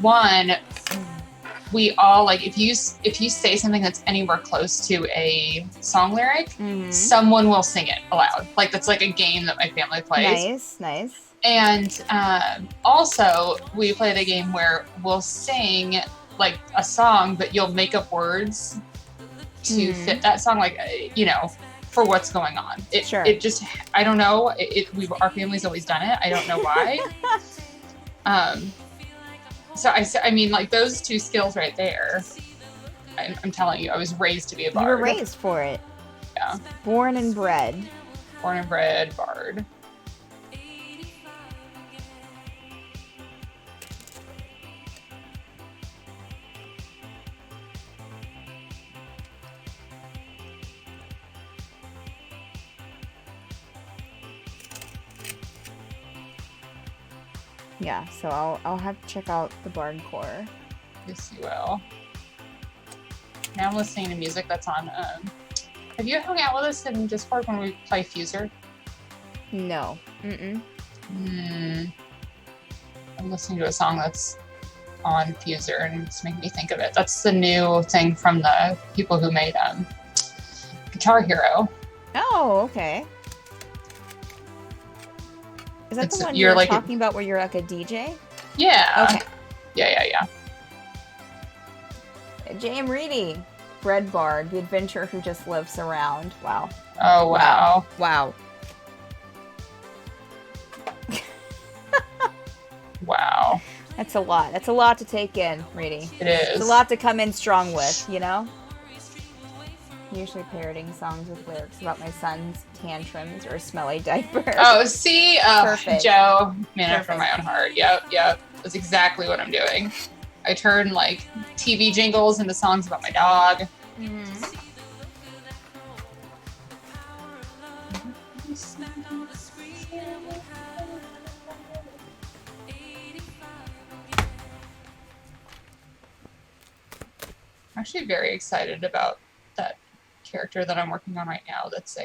B: we all like, if you say something that's anywhere close to a song lyric, someone will sing it aloud. Like, that's like a game that my family plays.
A: Nice.
B: And also, we play the game where we'll sing like a song, but you'll make up words to fit that song, like, you know, for what's going on. It just, I don't know. Our family's always done it. I don't know why. So I mean, like, those 2 skills right there, I'm telling you, I was raised to be a bard.
A: You were raised for it.
B: Yeah.
A: Born and bred
B: bard.
A: Yeah, so I'll have to check out the bardcore.
B: Yes, you will. Now I'm listening to music that's on. Have you hung out with us in Discord when we play Fuser?
A: No.
B: I'm listening to a song that's on Fuser and it's making me think of it. That's the new thing from the people who made Guitar Hero.
A: Oh, okay. Is that the one you're like talking about where you're like a DJ?
B: Yeah.
A: Okay.
B: Yeah.
A: J.M. Reedy. Bread Bar, the adventurer who just lives around. Wow.
B: Oh, wow.
A: Wow.
B: Wow.
A: That's a lot. That's a lot to take in, Reedy.
B: It is.
A: It's a lot to come in strong with, you know? Usually parroting songs with lyrics about my son's tantrums or smelly diapers.
B: Oh, see?
A: Perfect.
B: Joe, man after my own heart. Yep. That's exactly what I'm doing. I turn, like, TV jingles into songs about my dog.
A: Mm-hmm.
B: I'm actually very excited about that character that I'm working on right now. That's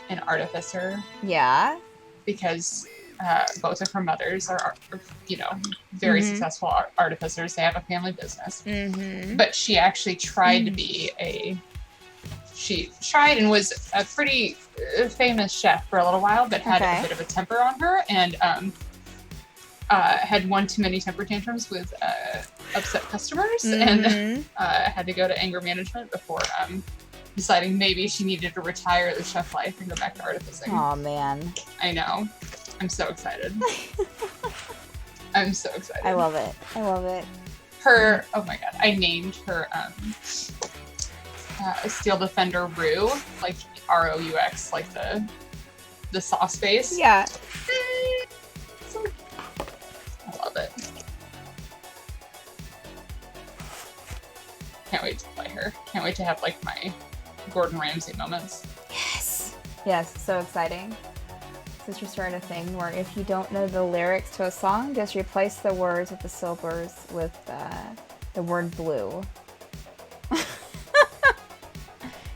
B: an artificer.
A: Yeah.
B: Because both of her mothers are very successful artificers. They have a family business.
A: Mm-hmm.
B: But she actually tried to be she tried and was a pretty famous chef for a little while, but had a bit of a temper on her, and had one too many temper tantrums with upset customers, and had to go to anger management before deciding maybe she needed to retire the chef life and go back to artificing.
A: Oh man.
B: I know. I'm so excited. I'm so excited.
A: I love it. I love it.
B: Her, oh my god, I named her Steel Defender Roux, like ROUX, like the sauce base.
A: Yeah.
B: I love it. Can't wait to play her. Can't wait to have like my Gordon Ramsay moments.
A: Yes. Yes, so exciting. Sister started a thing where if you don't know the lyrics to a song, just replace the words with the syllables with the word blue.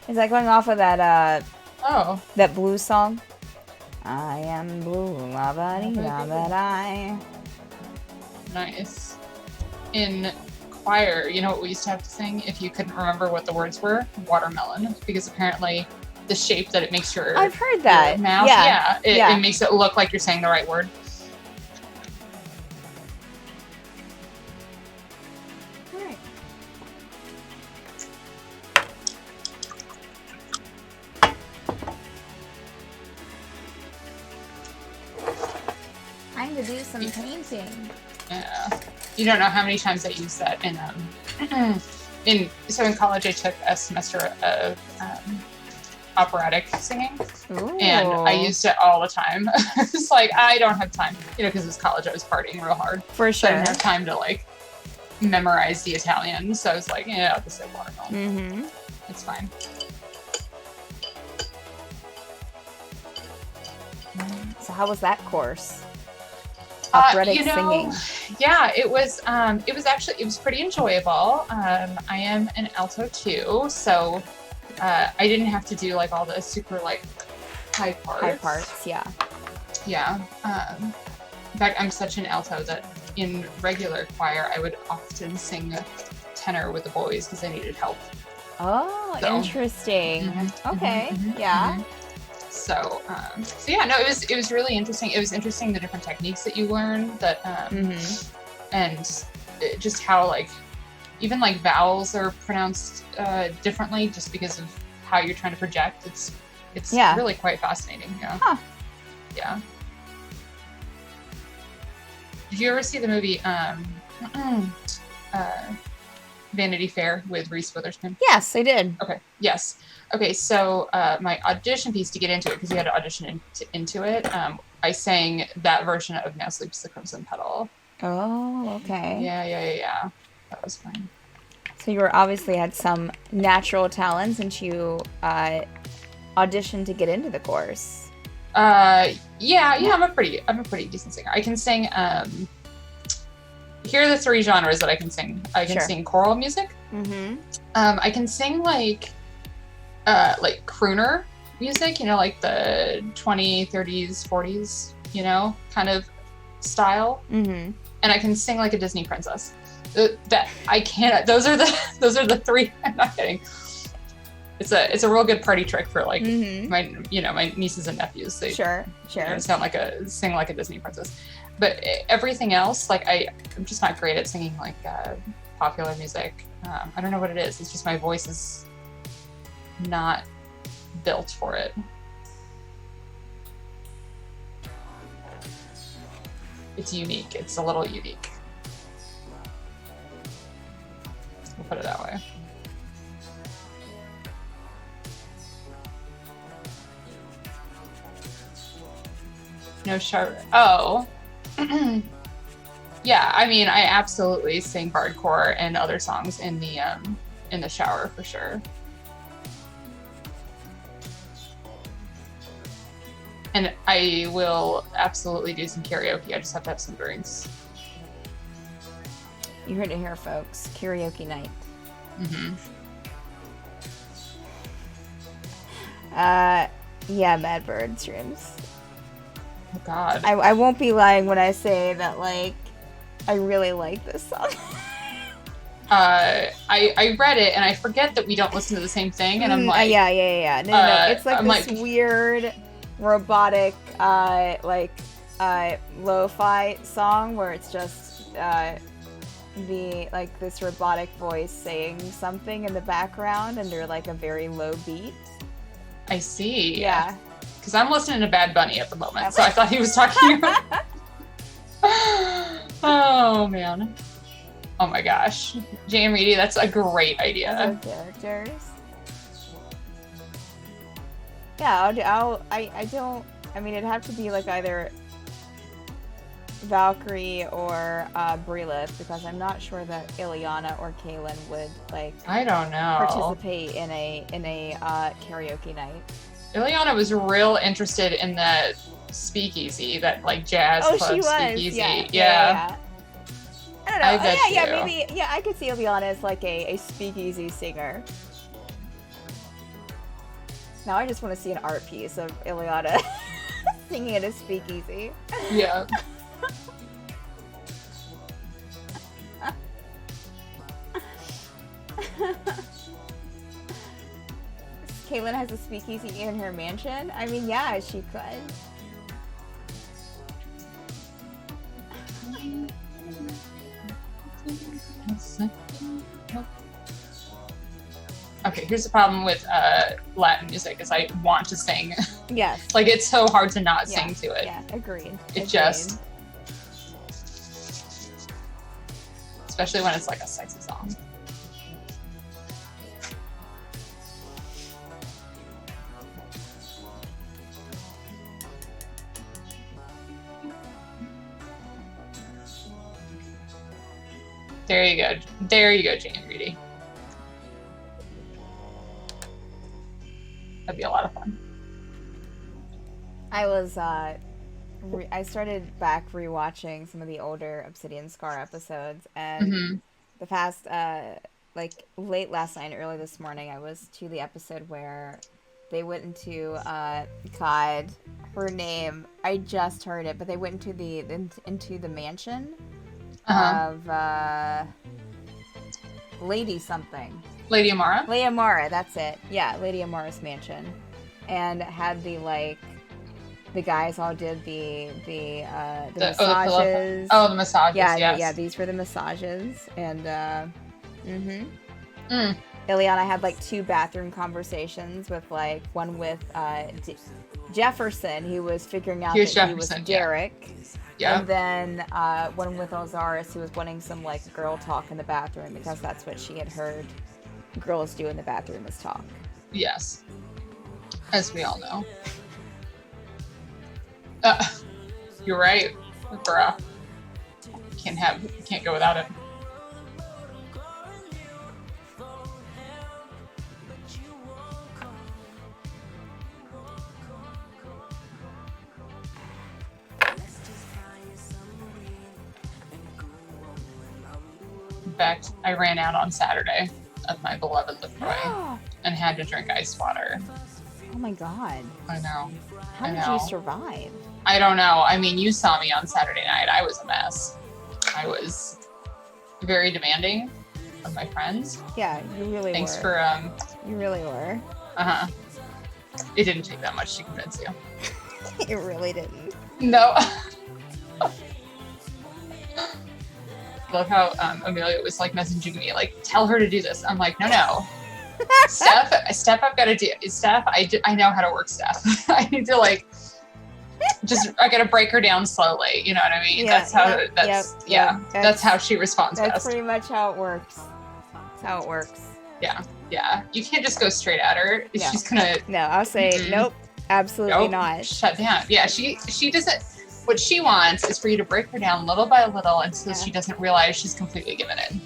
A: Is that going off of that that Blue song? I am blue, la ba dee da ba die.
B: Nice. In choir, you know what we used to have to sing if you couldn't remember what the words were? Watermelon, because apparently the shape that it makes your
A: I've heard that.
B: Your mouth, it makes it look like you're saying the right word.
A: Right. Time to do some painting.
B: Yeah. You don't know how many times I used that in college I took a semester of operatic singing.
A: Ooh.
B: And I used it all the time. It's like, I don't have time, because it was college, I was partying real hard.
A: For
B: So
A: sure.
B: I didn't have time to like memorize the Italian. So I was like, yeah, I'll just say watermelon.
A: Mm-hmm.
B: It's fine.
A: So how was that course? Operatic singing.
B: Yeah, it was pretty enjoyable. I am an alto too, so I didn't have to do like all the super like high parts.
A: High parts, yeah.
B: Yeah. In fact, I'm such an alto that in regular choir, I would often sing tenor with the boys because I needed help.
A: Oh,
B: So.
A: interesting.
B: Mhm,
A: Okay,
B: mhm,
A: yeah.
B: mhm. So yeah, no, it was really interesting. It was interesting the different techniques that you learn that, and just how like even like vowels are pronounced differently just because of how you're trying to project. It's really quite fascinating. Yeah.
A: Huh.
B: Yeah. Did you ever see the movie Vanity Fair with Reese Witherspoon?
A: Yes, I did.
B: Okay. Yes. Okay. So my audition piece to get into it, because you had to audition into it, I sang that version of Now Sleeps the Crimson Petal.
A: Oh, okay.
B: Yeah. That was fun.
A: So you obviously had some natural talent since you auditioned to get into the course.
B: Yeah. I'm a pretty decent singer. I can sing. Here are the three genres that I can sing. I can sing choral music.
A: Mm-hmm.
B: I can sing like crooner music, like the 20s, 30s, 40s, kind of style.
A: Mm-hmm.
B: And I can sing like a Disney princess. That I can't. Those are the three. I'm not kidding. It's a real good party trick for like my nieces and nephews. They sing like a Disney princess. But everything else, like I'm just not great at singing like popular music. I don't know what it is. It's just my voice is not built for it. It's unique. It's a little unique. We'll put it that way. No shower. Oh. Yeah, I mean, I absolutely sing bardcore and other songs in the shower for sure. And I will absolutely do some karaoke. I just have to have some drinks.
A: You heard it here, folks. Karaoke night.
B: Mm-hmm.
A: Yeah, Mad Bird streams.
B: Oh God.
A: I won't be lying when I say that, like, I really like this song.
B: I read it and I forget that we don't listen to the same thing, and I'm like,
A: yeah. No. It's like this weird robotic, lo-fi song where it's just this robotic voice saying something in the background under like a very low beat.
B: I see.
A: Yeah.
B: Because I'm listening to Bad Bunny at the moment, so I thought he was talking about. Oh man. Oh my gosh. J.M. Reedy, that's a great idea.
A: Characters. Yeah, it'd have to be like either Valkyrie or Brilith, because I'm not sure that Ileana or Kaylin would
B: I don't know,
A: participate in a karaoke night.
B: Ileana was real interested in the speakeasy, that like jazz club
A: she was.
B: speakeasy.
A: Yeah. I don't know.
B: I bet
A: maybe I could see Ileana as like a speakeasy singer. Now I just want to see an art piece of Ileana singing at a speakeasy.
B: Yeah.
A: Kaylin has a speakeasy in her mansion? I mean, yeah, she could.
B: Okay, here's the problem with Latin music is I want to sing.
A: Yes.
B: Like, it's so hard to not sing to it.
A: Yeah, agreed.
B: Just... Especially when it's like a sexy song. There you go. There you go, Jane Reedy. That'd be a lot of fun.
A: I started back rewatching some of the older Obsidian Scar episodes, and the past, late last night, early this morning, I was to the episode where they went into, God, her name, I just heard it, but they went into the mansion of, Lady something.
B: Lady Amara?
A: Lady Amara, that's it. Yeah, Lady Amara's mansion. And had the guys all did the massages.
B: The massages, yes.
A: Yeah, these were the massages. And, Ileana had, two bathroom conversations with, one with, Jefferson, who was figuring out that he was Derek.
B: Yeah.
A: And then one with Osiris, who was wanting some girl talk in the bathroom, because that's what she had heard girls do in the bathroom is talk.
B: Yes, as we all know. You're right, bruh. Can't go without it. In fact, I ran out on Saturday of my beloved LaCroix and had to drink ice water.
A: Oh my God.
B: I know.
A: How did you survive?
B: I don't know. I mean, you saw me on Saturday night. I was a mess. I was very demanding of my friends.
A: Yeah, you really
B: Thanks
A: were.
B: for,
A: You really were.
B: Uh-huh. It didn't take that much to convince you.
A: It really didn't.
B: No. love how Amelia was like messaging me, like, tell her to do this. I'm like, no. Steph, I've got to do it. Steph, I know how to work Steph. I need to like, I got to break her down slowly. You know what I mean? That's how she responds
A: That's
B: best.
A: pretty much how it works. That's how it works.
B: Yeah. You can't just go straight at her.
A: No.
B: She's gonna.
A: No, I'll say nope. Absolutely not.
B: Shut down. Yeah, she doesn't. What she wants is for you to break her down little by little until she doesn't realize she's completely given in.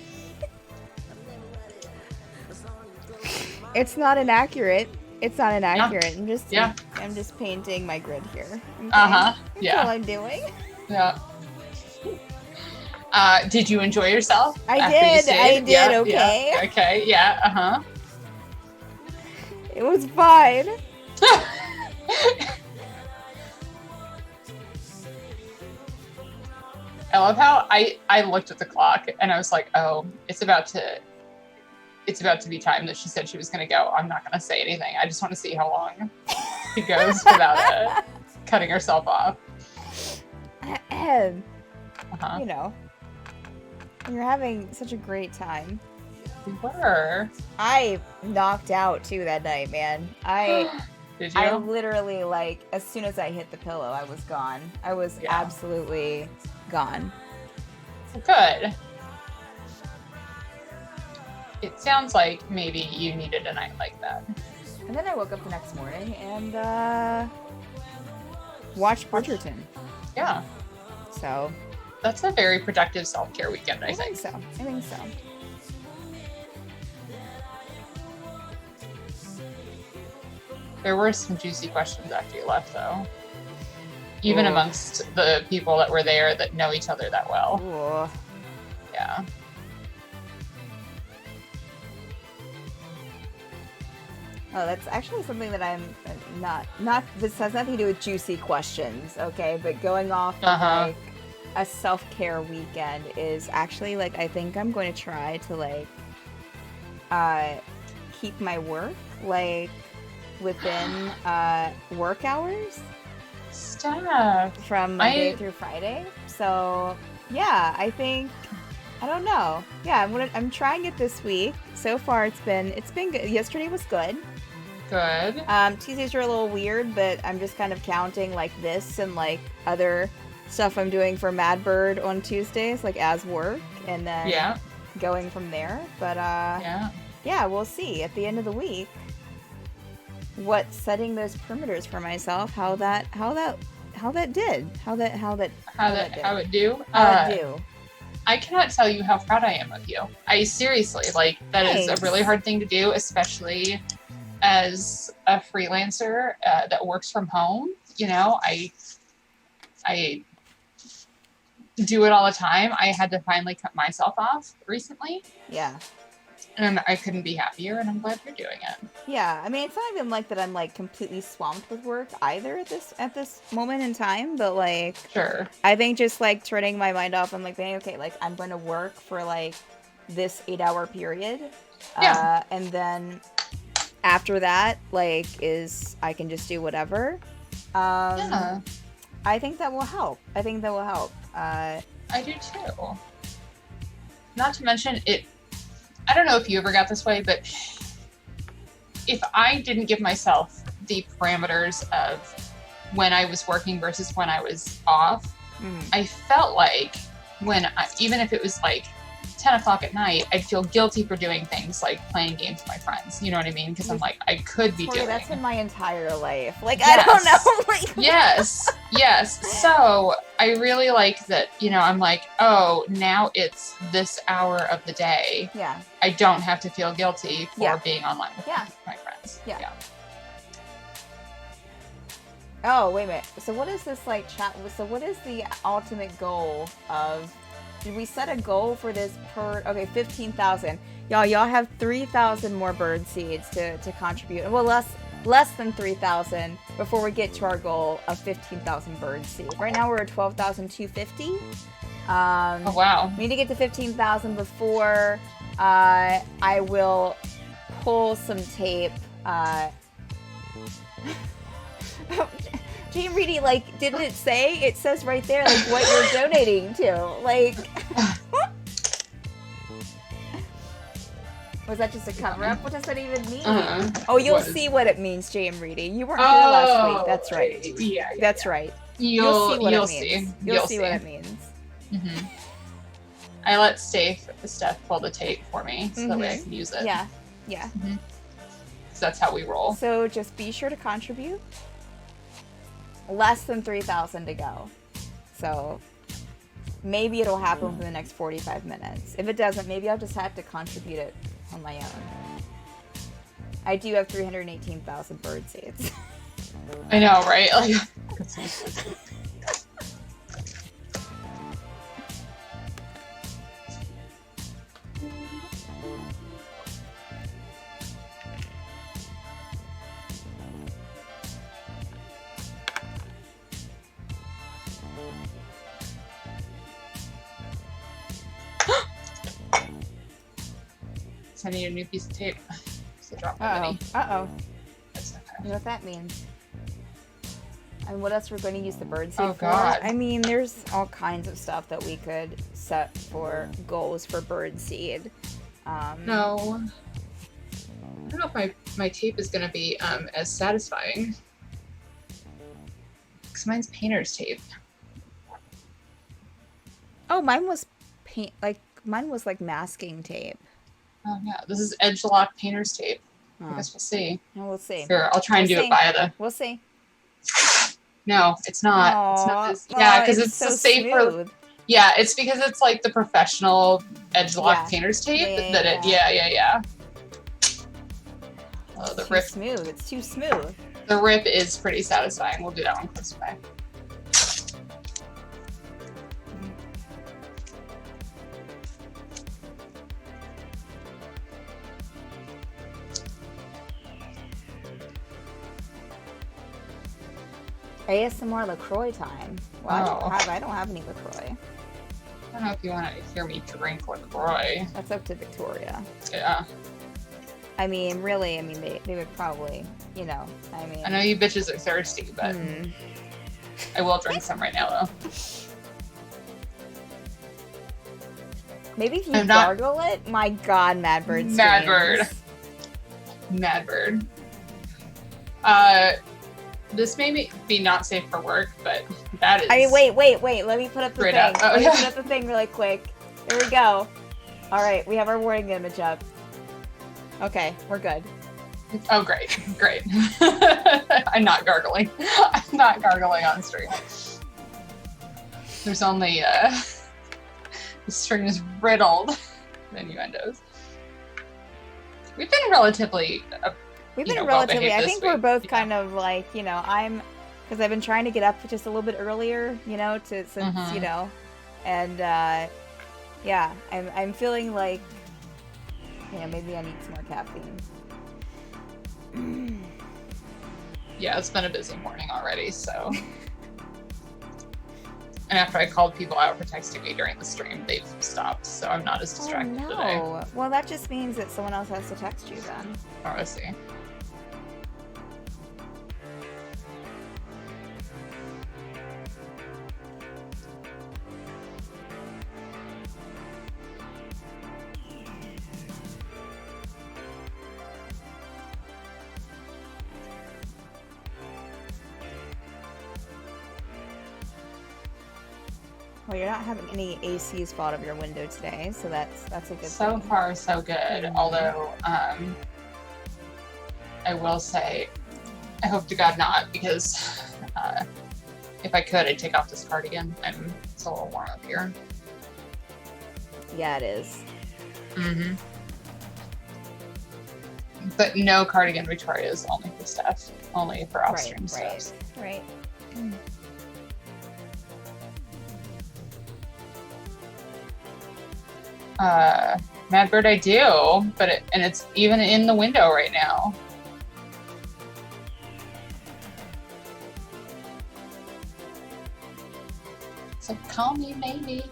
A: It's not inaccurate. I'm just painting my grid here. Okay? That's all I'm doing.
B: Yeah. Did you enjoy yourself?
A: I did. Okay.
B: Yeah. Okay. Yeah.
A: It was fine.
B: I love how I looked at the clock and I was like, oh, it's about to be time that she said she was going to go. I'm not going to say anything. I just want to see how long she goes without cutting herself off.
A: You know, you're having such a great time.
B: We were.
A: I knocked out too that night, man.
B: Did you?
A: I literally, like, as soon as I hit the pillow, I was gone. I was absolutely gone.
B: Good. It sounds like maybe you needed a night like that.
A: And then I woke up the next morning and watched Bridgerton.
B: Yeah.
A: So.
B: That's a very productive self-care weekend, I think.
A: I think so.
B: There were some juicy questions after you left, though. Even amongst the people that were there that know each other that well.
A: Ooh.
B: Yeah.
A: Oh, that's actually something that I'm not. This has nothing to do with juicy questions, okay? But going off of like a self-care weekend is actually like I think I'm going to try to like keep my work like within work hours.
B: Steph.
A: From Monday through Friday. So yeah, I think I don't know. Yeah, I'm trying it this week. So far, it's been good. Yesterday was good.
B: Good.
A: Tuesdays are a little weird, but I'm just kind of counting like this and like other stuff I'm doing for Mad Bird on Tuesdays, like as work, and then going from there. But yeah, we'll see at the end of the week what setting those perimeters for myself, how it do.
B: I cannot tell you how proud I am of you. I seriously, like, that is a really hard thing to do, especially as a freelancer that works from home. You know, I do it all the time. I had to finally cut myself off recently.
A: Yeah.
B: And I couldn't be happier, and I'm glad you're doing it.
A: Yeah, I mean, it's not even like that I'm like completely swamped with work either at this moment in time, but like,
B: sure.
A: I think just like turning my mind off and like being okay, like I'm going to work for like this 8-hour period, and then after that, like I can just do whatever. I think that will help. I
B: do too. Not to mention it. I don't know if you ever got this way, but if I didn't give myself the parameters of when I was working versus when I was off, I felt like even if it was like 10 o'clock at night, I'd feel guilty for doing things like playing games with my friends. You know what I mean? Because I'm like, I could be doing.
A: That's been my entire life. Like, yes. I don't know. Like,
B: yes. So I really like that, you know, I'm like, oh, now it's this hour of the day.
A: Yeah.
B: I don't have to feel guilty for being online with my friends.
A: Yeah. Oh, wait a minute. So what is this like chat? So what is the ultimate goal of... Did we set a goal for this per... Okay, 15,000. Y'all have 3,000 more bird seeds to contribute. Well, less than 3,000 before we get to our goal of 15,000 bird seeds. Right now we're at 12,250.
B: Oh, wow.
A: We need to get to 15,000 before I will pull some tape. Jane Reedy, like, didn't it say? It says right there, like, what you're donating to. Like, Was that just a cover-up? What does that even mean?
B: Uh-huh.
A: Oh, you'll see what it means, J.M. Reedy. You weren't here last week. That's right.
B: Yeah,
A: That's right.
B: You'll
A: see what
B: you'll
A: it means.
B: see.
A: You'll see what it means.
B: Mm-hmm. I let Steph pull the tape for me so that way I can use it.
A: Yeah.
B: Mm-hmm. So that's how we roll.
A: So just be sure to contribute. Less than 3,000 to go. So maybe it'll happen within the next 45 minutes. If it doesn't, maybe I'll just have to contribute it on my own. I do have 318,000 bird seeds.
B: I know, right? Like. I need a new piece of tape. So drop my money.
A: Uh-oh.
B: That's okay.
A: You know what that means? And what else we're going to use the bird seed for?
B: God.
A: I mean, there's all kinds of stuff that we could set for goals for bird seed.
B: No. I don't know if my tape is going to be as satisfying. Because mine's painter's tape.
A: Oh, mine was masking tape.
B: Oh yeah, this is edge lock painter's tape. I guess we'll see.
A: No, we'll see.
B: Here, I'll try and do it via the.
A: We'll see.
B: No, it's not.
A: Aww.
B: It's not this. Yeah, because it's
A: so
B: the safer.
A: Smooth.
B: Yeah, it's because it's like the professional edge lock painter's tape that it. Yeah. Oh, the rip.
A: Smooth. It's too smooth.
B: The rip is pretty satisfying. We'll do that one close by.
A: ASMR LaCroix time. Well, I don't have any LaCroix.
B: I don't know if you want to hear me drink LaCroix.
A: That's up to Victoria.
B: Yeah.
A: I mean, really, they would probably, I
B: know you bitches are thirsty, but I will drink some right now, though.
A: Maybe if you gargle it? My God, Mad Bird screams.
B: Mad Bird. This may be not safe for work, but that is...
A: wait. Let me put up the thing. Let me put up the thing really quick. There we go. All right, we have our warning image up. Okay, we're good.
B: Oh, great. I'm not gargling. I'm not gargling on stream. There's only... the stream is riddled with innuendos. We've been relatively...
A: I think we're both kind of like, because I've been trying to get up just a little bit earlier, and I'm feeling like, maybe I need some more caffeine.
B: Yeah, it's been a busy morning already, so. And after I called people out for texting me during the stream, they've stopped, so I'm not as distracted today.
A: Well, that just means that someone else has to text you then.
B: Oh, I see.
A: Well, you're not having any ACs fall out of your window today, so that's a good thing.
B: So far, so good. Mm-hmm. Although, I will say, I hope to God not, because if I could, I'd take off this cardigan. It's a little warm up here.
A: Yeah, it is.
B: Mm-hmm. But no cardigan, Victoria's only for Steph. Only for off-stream stuff.
A: Right.
B: Mad Bird, I do, but it's even in the window right now. So call me maybe.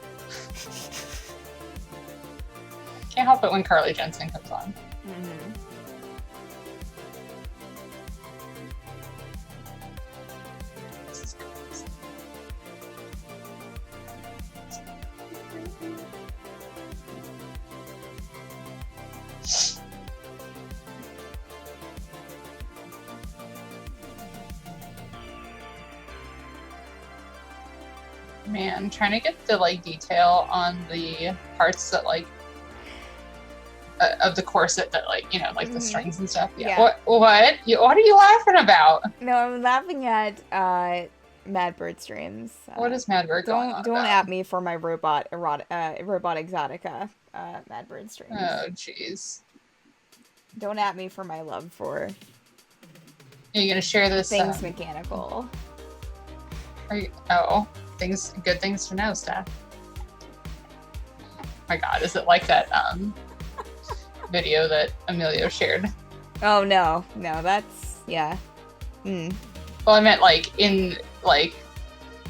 B: Can't help it when Carly Jensen comes on.
A: Mm-hmm.
B: Man, trying to get the like detail on the parts that like of the corset that like, you know, like the strings and stuff. Yeah. What are you laughing about?
A: No, I'm laughing at Mad Bird streams.
B: What is Mad Bird going on
A: Don't
B: about?
A: at me for my robot exotica Mad Bird streams.
B: Oh jeez.
A: Don't at me for my love for.
B: Are you gonna share this?
A: Things mechanical.
B: Are you? Oh, good things to know, Steph. Oh my God, is it like that video that Emilio shared?
A: Oh no, that's yeah.
B: Well, I meant like in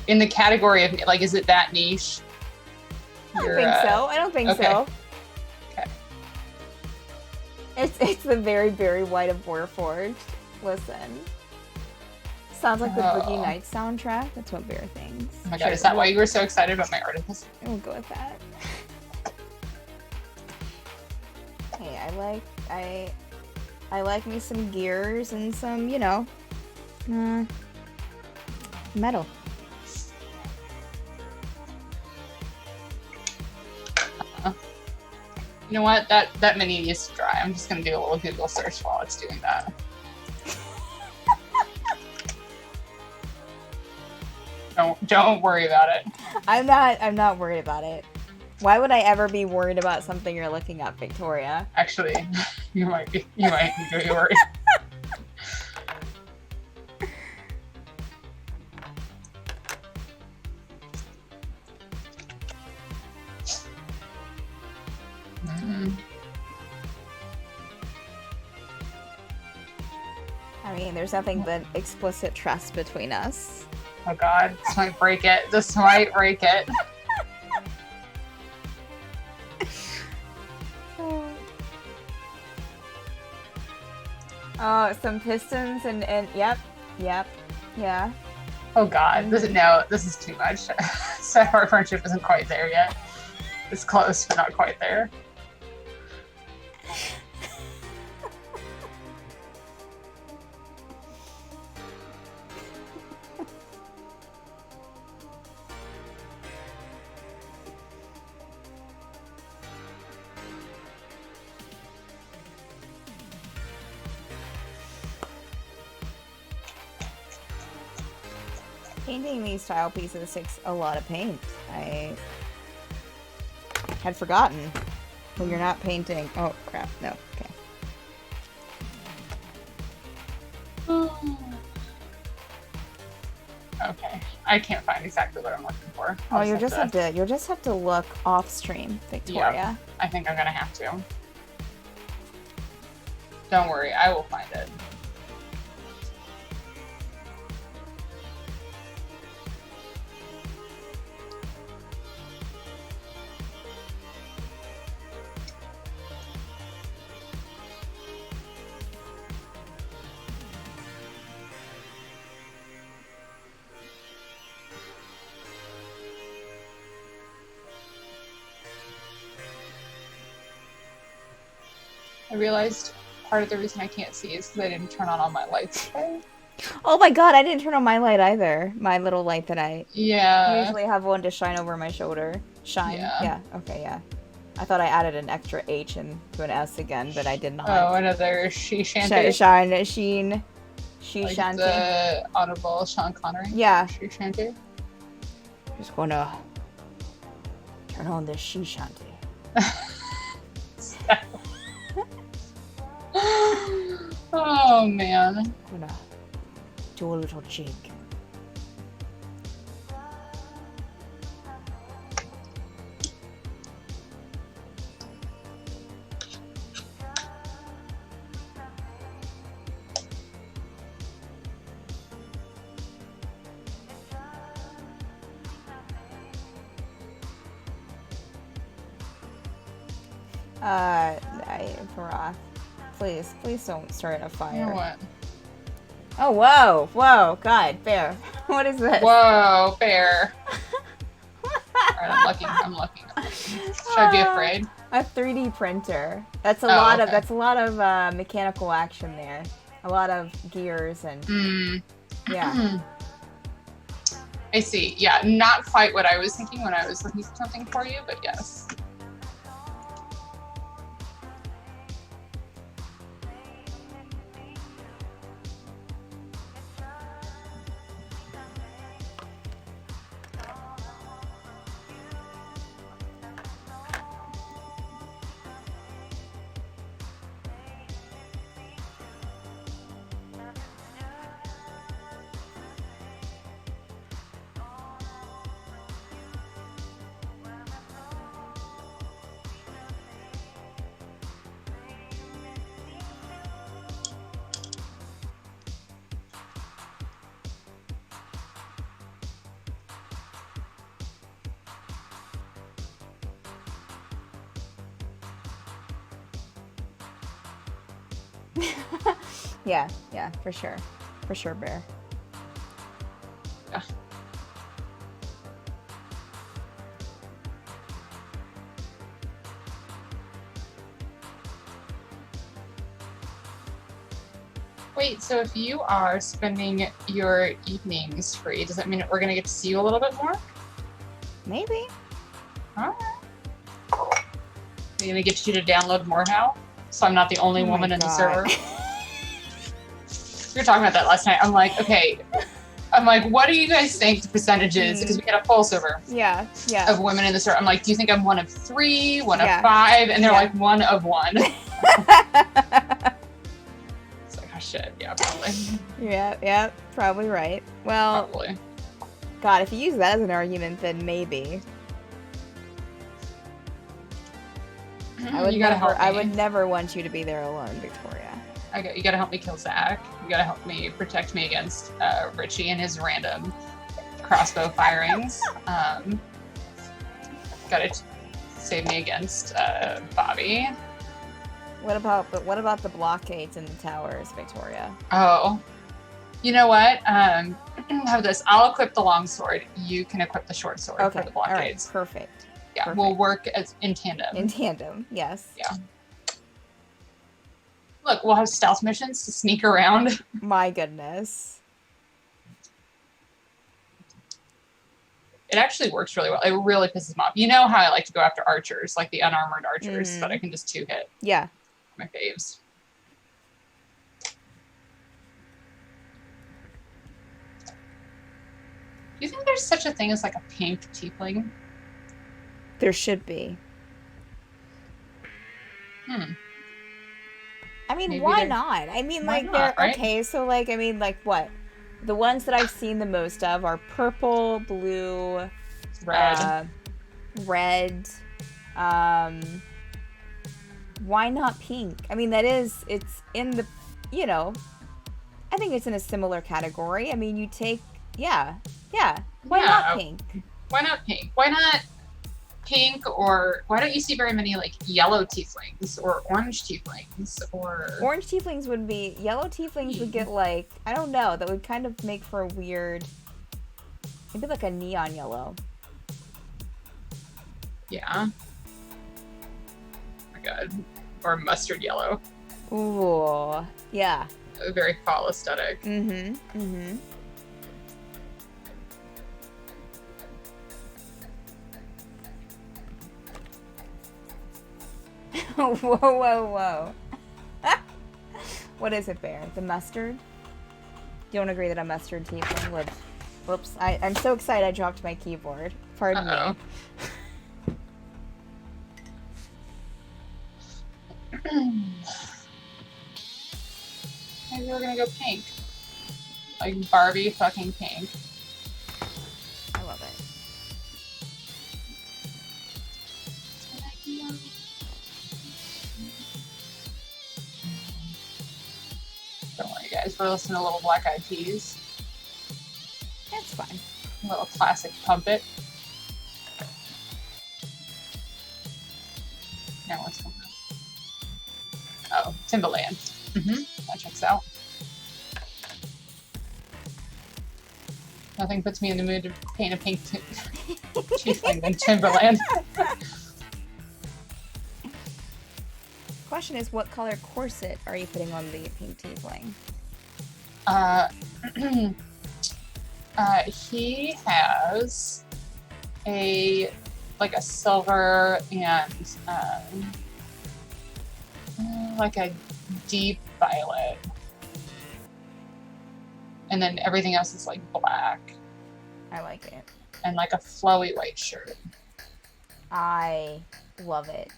B: the category of like, is it that niche?
A: I don't think so.
B: Okay.
A: It's the very, very white of Warforged. Listen. Sounds like the Boogie Nights soundtrack. That's what Bear thinks.
B: Oh my God, is that why you were so excited about my article?
A: We'll go with that. Hey, I like me some gears and some, you know, metal.
B: You know what? That mini needs to dry. I'm just gonna do a little Google search while it's doing that. Don't worry about it.
A: I'm not worried about it. Why would I ever be worried about something you're looking up, Victoria?
B: Actually, you might be worried.
A: I mean, there's nothing but explicit trust between us.
B: Oh God, this might break it. This might break it.
A: Oh, some pistons and yep, yeah.
B: Oh God, this is too much. Our friendship isn't quite there yet. It's close, but not quite there.
A: Painting these tile pieces takes a lot of paint. I had forgotten. Well, you're not painting. Oh, crap. No. Okay.
B: Okay. I can't find exactly what I'm looking for.
A: You'll just have to look off stream, Victoria.
B: Yeah, I think I'm gonna have to. Don't worry, I will find it. I realized part of the reason I can't see is because I didn't turn on all my lights today.
A: Oh my God, I didn't turn on my light either. My little light that I usually have one to shine over my shoulder. Shine? Yeah. Okay, yeah. I thought I added an extra H into an S again, but I did not.
B: Oh, another she shanty?
A: She
B: like
A: shanty.
B: The audible Sean Connery?
A: Yeah.
B: She shanty?
A: Just gonna turn on this she shanty.
B: Oh man.
A: Gonna do a little jig. Please don't start a fire.
B: You know what?
A: Oh, whoa, God, Bear. What is this?
B: Whoa, Bear. Alright, I'm looking. Should I be afraid?
A: A 3D printer. That's a lot of mechanical action there. A lot of gears and yeah.
B: I see. Yeah, not quite what I was thinking when I was looking for something for you, but yes.
A: Yeah, for sure. For sure, Bear.
B: Yeah. Wait, so if you are spending your evenings free, does that mean we're going to get to see you a little bit more?
A: Maybe.
B: All right. Are you going to get you to download more now? So I'm not the only woman in the server? We were talking about that last night. I'm like, okay. I'm like, what do you guys think the percentage is? Because we had a full server.
A: Yeah.
B: Of women in the server. I'm like, do you think I'm one of 3, one of 5? And they're like, one of 1. It's like, oh shit. Yeah, probably.
A: Yeah, probably right. Well,
B: probably.
A: God, if you use that as an argument, then maybe. I would never want you to be there alone, Victoria.
B: You gotta help me kill Zach. You gotta help me protect me against Richie and his random crossbow firings. Gotta save me against Bobby.
A: What about the blockades in the towers, Victoria?
B: Oh, you know what? Have this. I'll equip the long sword. You can equip the short sword for the blockades.
A: All right. Perfect.
B: Yeah,
A: Perfect.
B: We'll work in tandem.
A: In tandem, yes.
B: Yeah. Look, we'll have stealth missions to sneak around.
A: My goodness.
B: It actually works really well. It really pisses them off. You know how I like to go after archers, like the unarmored archers, but I can just 2-hit.
A: Yeah.
B: My faves. Do you think there's such a thing as like a pink tiefling?
A: There should be. I mean, maybe why not? I mean, like, they're right? Okay, so like, I mean, like, what? The ones that I've seen the most of are purple, blue, red. Why not pink? I mean, it's in the, I think it's in a similar category. I mean, you take, why not pink?
B: Why not pink? Why not pink, or why don't you see very many like yellow tieflings or orange tieflings or
A: yellow tieflings would get like, I don't know, that would kind of make for a weird, maybe like a neon yellow.
B: Yeah. Oh my god. Or mustard yellow.
A: Ooh, yeah.
B: A very fall aesthetic.
A: Whoa. What is it, Bear? The mustard? You don't agree that a mustard tiefling would... Whoops. I'm so excited I dropped my keyboard. Pardon me.
B: Maybe we're gonna go pink. Like Barbie fucking pink.
A: I love it.
B: Don't worry, guys. We're listening to little Black Eyed Peas.
A: That's fine.
B: A little classic Pump It. Now what's going on? Oh, Timbaland. That checks out. Nothing puts me in the mood to paint a pink tiefling than Timbaland.
A: Question is, what color corset are you putting on the pink tiefling?
B: He has a silver and like a deep violet, and then everything else is like black.
A: I like it.
B: And like a flowy white shirt.
A: I love it.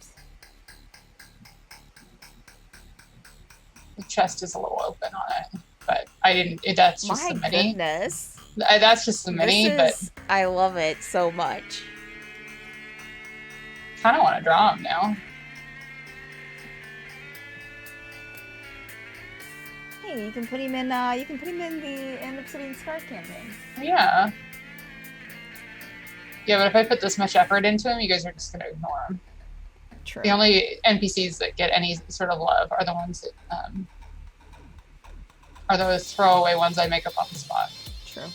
B: The chest is a little open on it, but I didn't. That's just the mini.
A: My goodness.
B: That's just the mini, but
A: I love it so much.
B: Kind of want to draw him now.
A: Hey, you can put him in. You can put him in the Obsidian Scar campaign.
B: Yeah. Yeah, but if I put this much effort into him, you guys are just gonna ignore him.
A: True.
B: The only NPCs that get any sort of love are the ones that are those throwaway ones I make up on the spot.
A: True.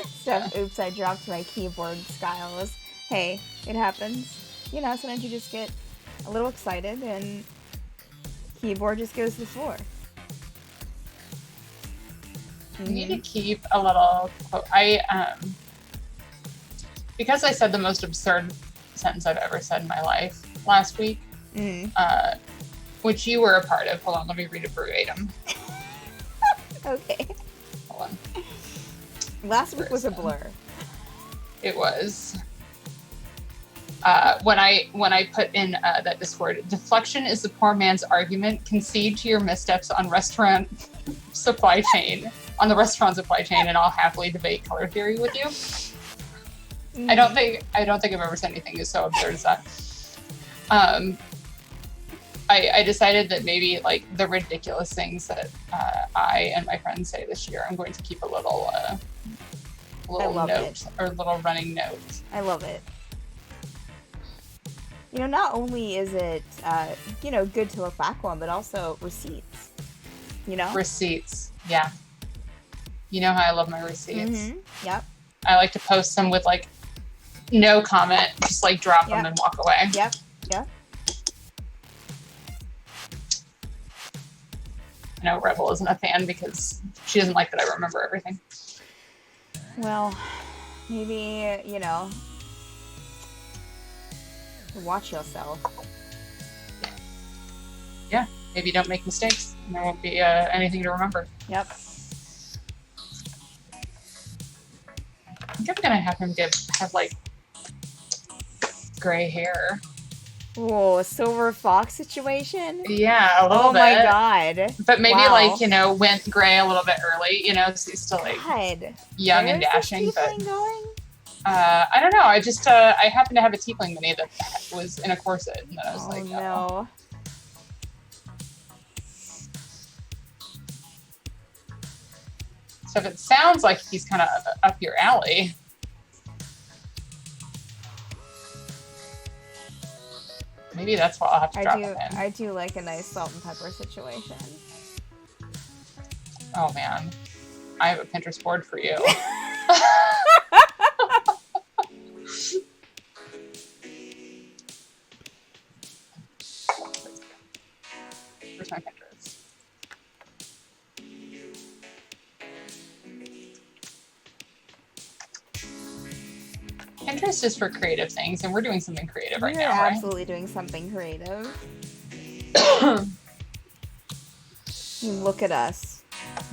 A: Steph, oops, I dropped my keyboard styles. Hey, it happens. You know, sometimes you just get a little excited and keyboard just goes to the floor.
B: You need to keep a little quote. Because I said the most absurd sentence I've ever said in my life last week, which you were a part of. Hold on, let me read it verbatim.
A: Okay.
B: Hold on.
A: Last week was a blur.
B: It was. When I put in that Discord, deflection is the poor man's argument. Concede to your missteps on the restaurant supply chain, and I'll happily debate color theory with you. I don't think I've ever said anything so absurd as that. I decided that maybe like the ridiculous things that I and my friends say this year, I'm going to keep a little note or little running note.
A: I love it. You know, not only is it, good to look back on, but also receipts. You know?
B: Receipts, yeah. You know how I love my receipts.
A: Mm-hmm. Yep.
B: I like to post them with like no comment, just like drop them and walk away.
A: Yep.
B: I know Rebel isn't a fan because she doesn't like that I remember everything.
A: Well, maybe, watch yourself.
B: Yeah, maybe don't make mistakes. And there won't be anything to remember.
A: Yep.
B: I think I'm gonna have him have like gray hair.
A: Whoa, a silver fox situation?
B: Yeah, a little bit.
A: Oh my god.
B: But maybe went gray a little bit early, so he's still like young and dashing. But
A: going?
B: I don't know. I just I happened to have a tiefling mini that was in a corset, and I was like,
A: no.
B: So if it sounds like he's kind of up your alley. Maybe that's what I'll have to drop him in.
A: I do like a nice salt and pepper situation.
B: Oh man, I have a Pinterest board for you. Where's my Pinterest? Pinterest is for creative things, and we're doing something creative right now, right?
A: We're absolutely doing something creative. Look at us.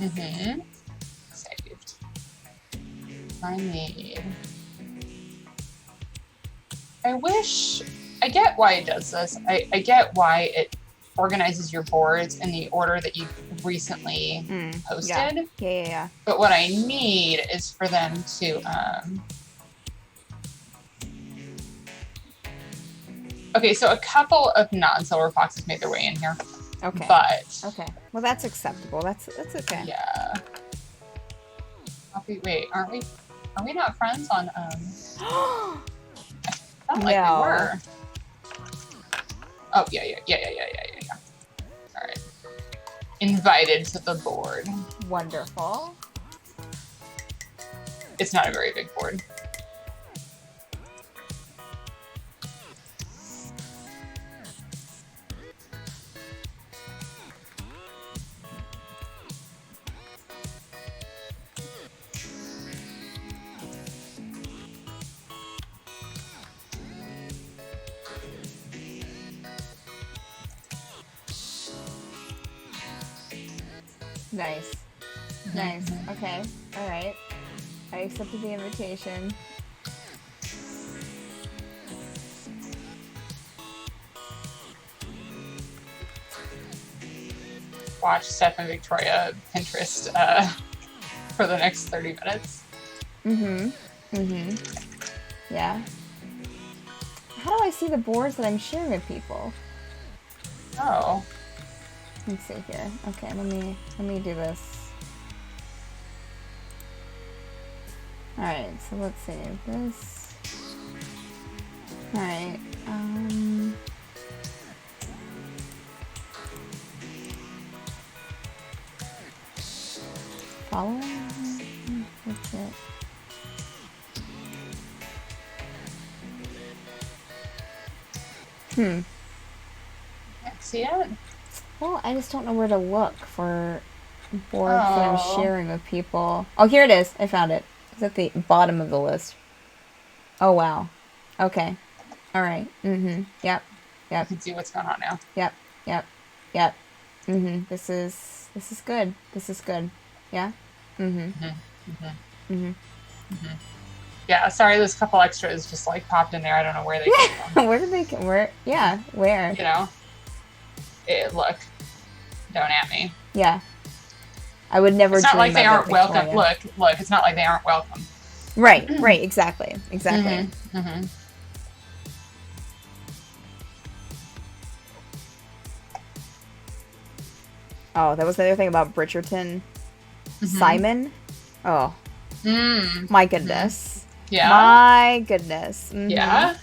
B: Mm-hmm. Saved. I get why it does this. I get why it organizes your boards in the order that you recently posted.
A: Yeah.
B: But what I need is for them to okay, so a couple of non-silver foxes made their way in here.
A: Okay.
B: But
A: well, that's acceptable. That's okay.
B: Yeah. Wait, are we not friends on I felt like we were. Oh yeah. All right. Invited to the board.
A: Wonderful.
B: It's not a very big board.
A: Nice. Nice. Okay. All right. I accepted the invitation.
B: Watch Steph and Victoria Pinterest for the next 30 minutes.
A: Yeah. How do I see the boards that I'm sharing with people?
B: Oh.
A: Let's see here. Okay, let me do this. Alright, so let's see. This. Alright, follow? That's it.
B: Can't see it?
A: Well, I just don't know where to look for boards that I'm sharing with people. Oh, here it is. I found it. It's at the bottom of the list. Oh, wow. Okay. All right. Yep.
B: You can see what's going on now.
A: Yep. This is good. This is good. Yeah.
B: Yeah, sorry, there's a couple extras just like popped in there. I don't know where they came from.
A: Where did they come? Where? Yeah. Where?
B: You know? Look. Don't at me.
A: Yeah. I would never.
B: It's not like they aren't welcome. Look. It's not like they aren't welcome.
A: Right. Exactly. Oh, that was the other thing about Bridgerton. Simon. Oh. My goodness.
B: Yeah.
A: My goodness.
B: Yeah.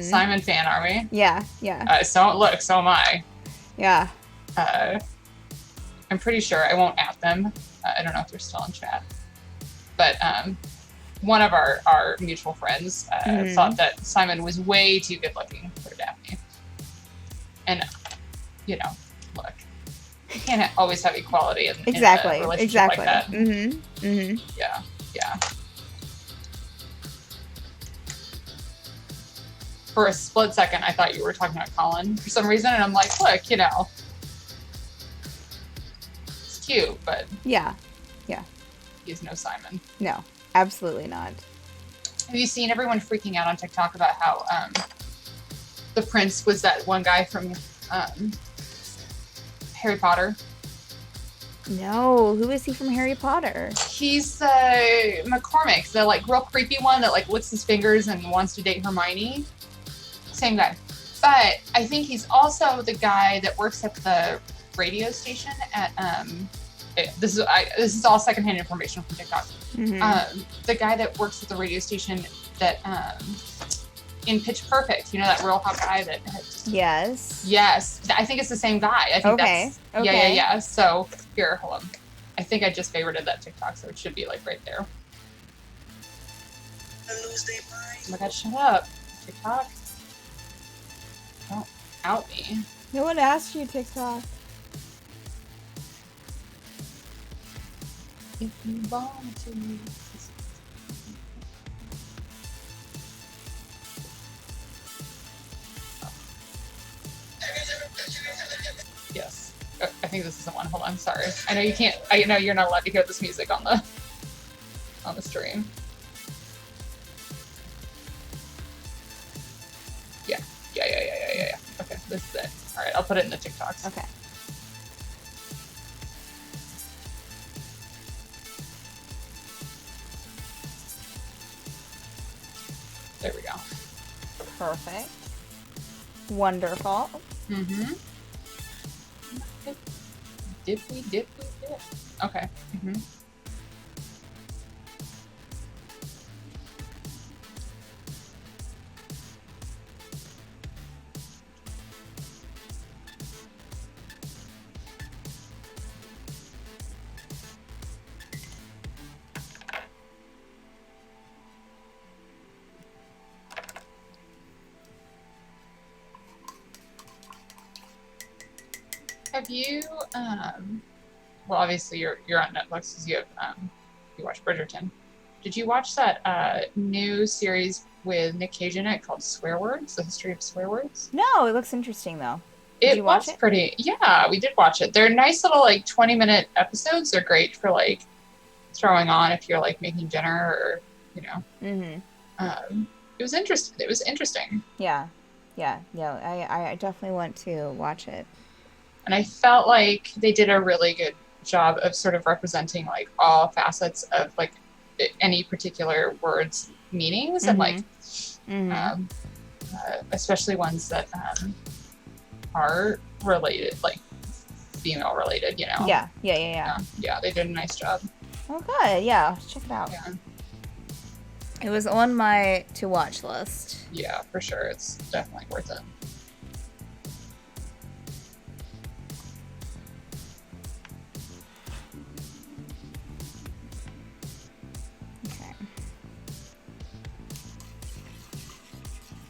B: Simon fan, are we?
A: Yeah.
B: So am I.
A: Yeah.
B: I'm pretty sure I won't at them. I don't know if they're still in chat, but one of our mutual friends thought that Simon was way too good looking for Daphne. And look, you can't always have equality in a relationship like that. Yeah. For a split second, I thought you were talking about Colin for some reason, and I'm like, look, it's cute, but
A: yeah,
B: he's no Simon.
A: No, absolutely not.
B: Have you seen everyone freaking out on TikTok about how the prince was that one guy from Harry Potter?
A: No, who is he from Harry Potter?
B: He's McCormick, the real creepy one that licks his fingers and wants to date Hermione. Same guy. But I think he's also the guy that works at the radio station at this is all secondhand information from TikTok. The guy that works at the radio station that in Pitch Perfect, that real hot guy that yes, I think it's the same guy. I think that's yeah. So here, hold on. I think I just favorited that TikTok, so it should be right there. Oh my god, shut up, TikTok. Don't out me.
A: No one asked you, TikTok.
B: If you want to. Yes. I think this is the one. Hold on, sorry. I know you can't. I know you're not allowed to hear this music on the stream. Yeah. Okay, this is it. All right, I'll put it in the TikToks.
A: Okay.
B: There we go.
A: Perfect. Wonderful.
B: Dip. Okay. Have you well, obviously you're on Netflix because you have you watch Bridgerton. Did you watch that new series with Nick Cage in it called Swear Words, the history of swear words?
A: No, it looks interesting though. Did you watch it?
B: Pretty. Yeah, we did watch it. They're nice little like 20-minute episodes. They're great for like throwing on if you're like making dinner or it was interesting. It was interesting.
A: Yeah. I definitely want to watch it.
B: And I felt like they did a really good job of sort of representing like all facets of like any particular word's meanings and like especially ones that are related, like female related, you know.
A: Yeah,
B: they did a nice job.
A: Oh good, yeah, check it out.
B: Yeah.
A: It was on my to watch list.
B: Yeah, for sure. It's definitely worth it.
A: Okay.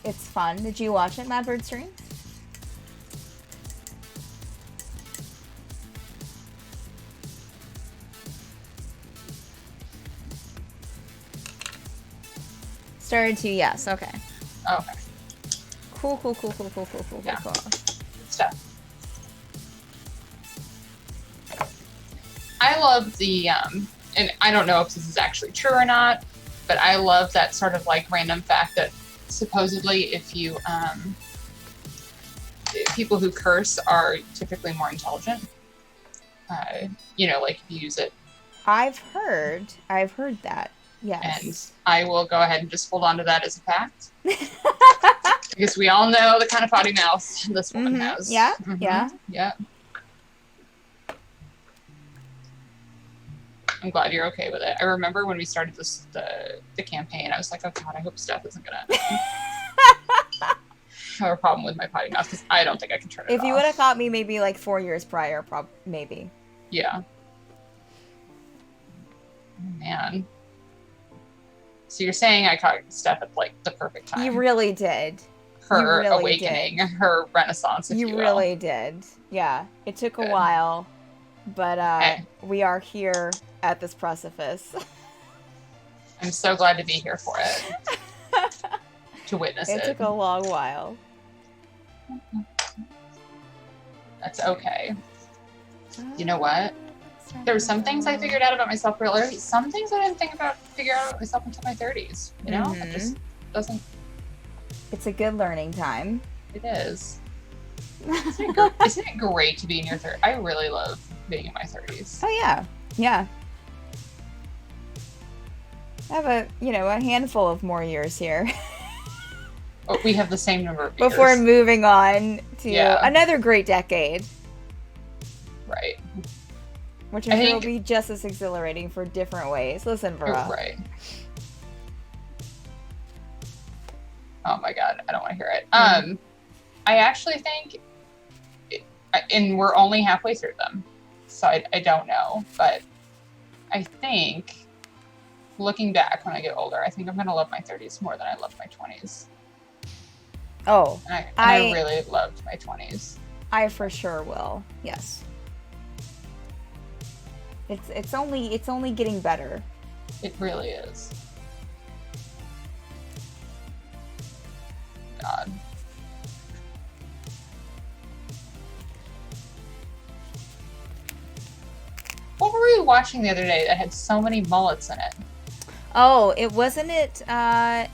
A: It's fun. Did you watch it, Mad Bird Stream? Started to, yes. Okay.
B: Okay.
A: Cool.
B: Yeah.
A: Cool.
B: Stuff. I love the and I don't know if this is actually true or not, but I love that sort of like random fact that supposedly if you people who curse are typically more intelligent. You know, like if you use it.
A: I've heard that. Yes.
B: And I will go ahead and just hold on to that as a fact. Because we all know the kind of potty mouth this woman has.
A: Yeah.
B: Yeah. I'm glad you're okay with it. I remember when we started the campaign, I was like, oh God, I hope Steph isn't gonna have a problem with my potty mouth because I don't think I can turn it off.
A: If you would have caught me maybe like 4 years prior, maybe.
B: Yeah. Oh, man. So you're saying I caught Steph at like the perfect time.
A: You really did.
B: Her awakening, her renaissance, if you will.
A: You really did. Yeah. It took a while, but we are here at this precipice.
B: I'm so glad to be here for it. To witness it.
A: It took a long while.
B: That's okay. You know what? There were some things I figured out about myself real early. Some things I didn't figure out about myself until my 30s. You know? It just doesn't...
A: It's a good learning time.
B: It is. Isn't it great to be in your 30s? I really love being in my 30s.
A: Oh, yeah. Yeah. I have a handful of more years here.
B: Oh, we have the same number of years.
A: Before moving on to another great decade.
B: Right.
A: Which I think will be just as exhilarating for different ways. Listen, Vera.
B: Right. Oh my God, I don't want to hear it. I actually think, and we're only halfway through them, so I don't know, but I think, looking back when I get older, I think I'm going to love my 30s more than I love my 20s.
A: Oh.
B: And I really loved my 20s.
A: I for sure will, yes. It's only getting better.
B: It really is. God. What were we watching the other day that had so many mullets in it?
A: Oh, it wasn't it. I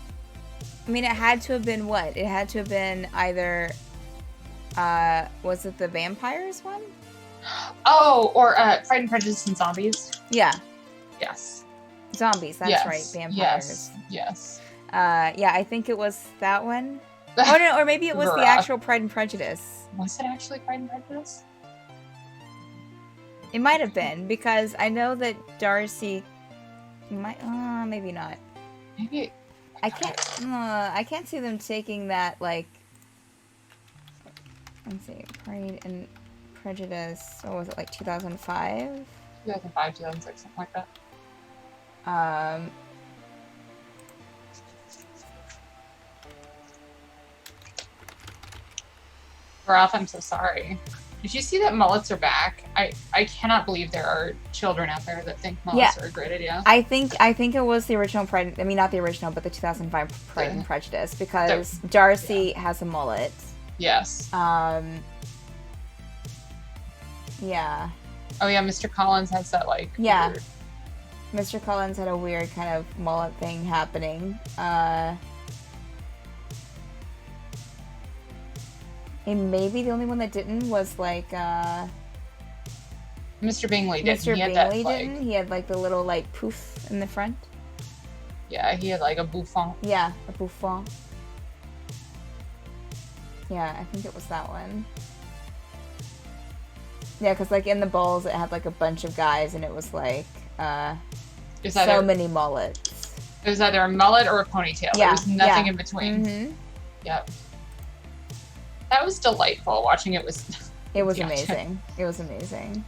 A: mean, it had to have been what? It had to have been either. Was it the vampires one?
B: Oh, or Pride and Prejudice and Zombies.
A: Yeah.
B: Yes.
A: Zombies. That's right. Vampires.
B: Yes.
A: Yeah, I think it was that one. Oh no, or maybe it was the actual Pride and Prejudice.
B: Was it actually Pride and Prejudice?
A: It might have been because I know that Darcy might. Maybe not.
B: Maybe.
A: I can't see them taking that like. Let's see, Pride and Prejudice. What was it, like 2005?
B: 2005, 2006, something like that. Ralph, I'm so sorry. Did you see that mullets are back? I cannot believe there are children out there that think mullets are a great idea.
A: I think it was the original Pride. I mean, not the original, but the 2005 Pride and Prejudice because Darcy has a mullet.
B: Yes.
A: Yeah.
B: Oh yeah, Mr. Collins has that like.
A: Yeah.
B: Weird...
A: Mr. Collins had a weird kind of mullet thing happening. And maybe the only one that didn't was like
B: Mr. Bingley didn't.
A: Mr. Bingley didn't. He had like the little like poof in the front.
B: Yeah, he had like a bouffant.
A: Yeah, a bouffant. Yeah, I think it was that one. Yeah, because like in the balls it had like a bunch of guys and it was like so many mullets.
B: It was either a mullet or a ponytail.
A: Yeah,
B: there was nothing in between.
A: Mm-hmm.
B: Yep. That was delightful. Watching it was...
A: It was amazing. It was amazing.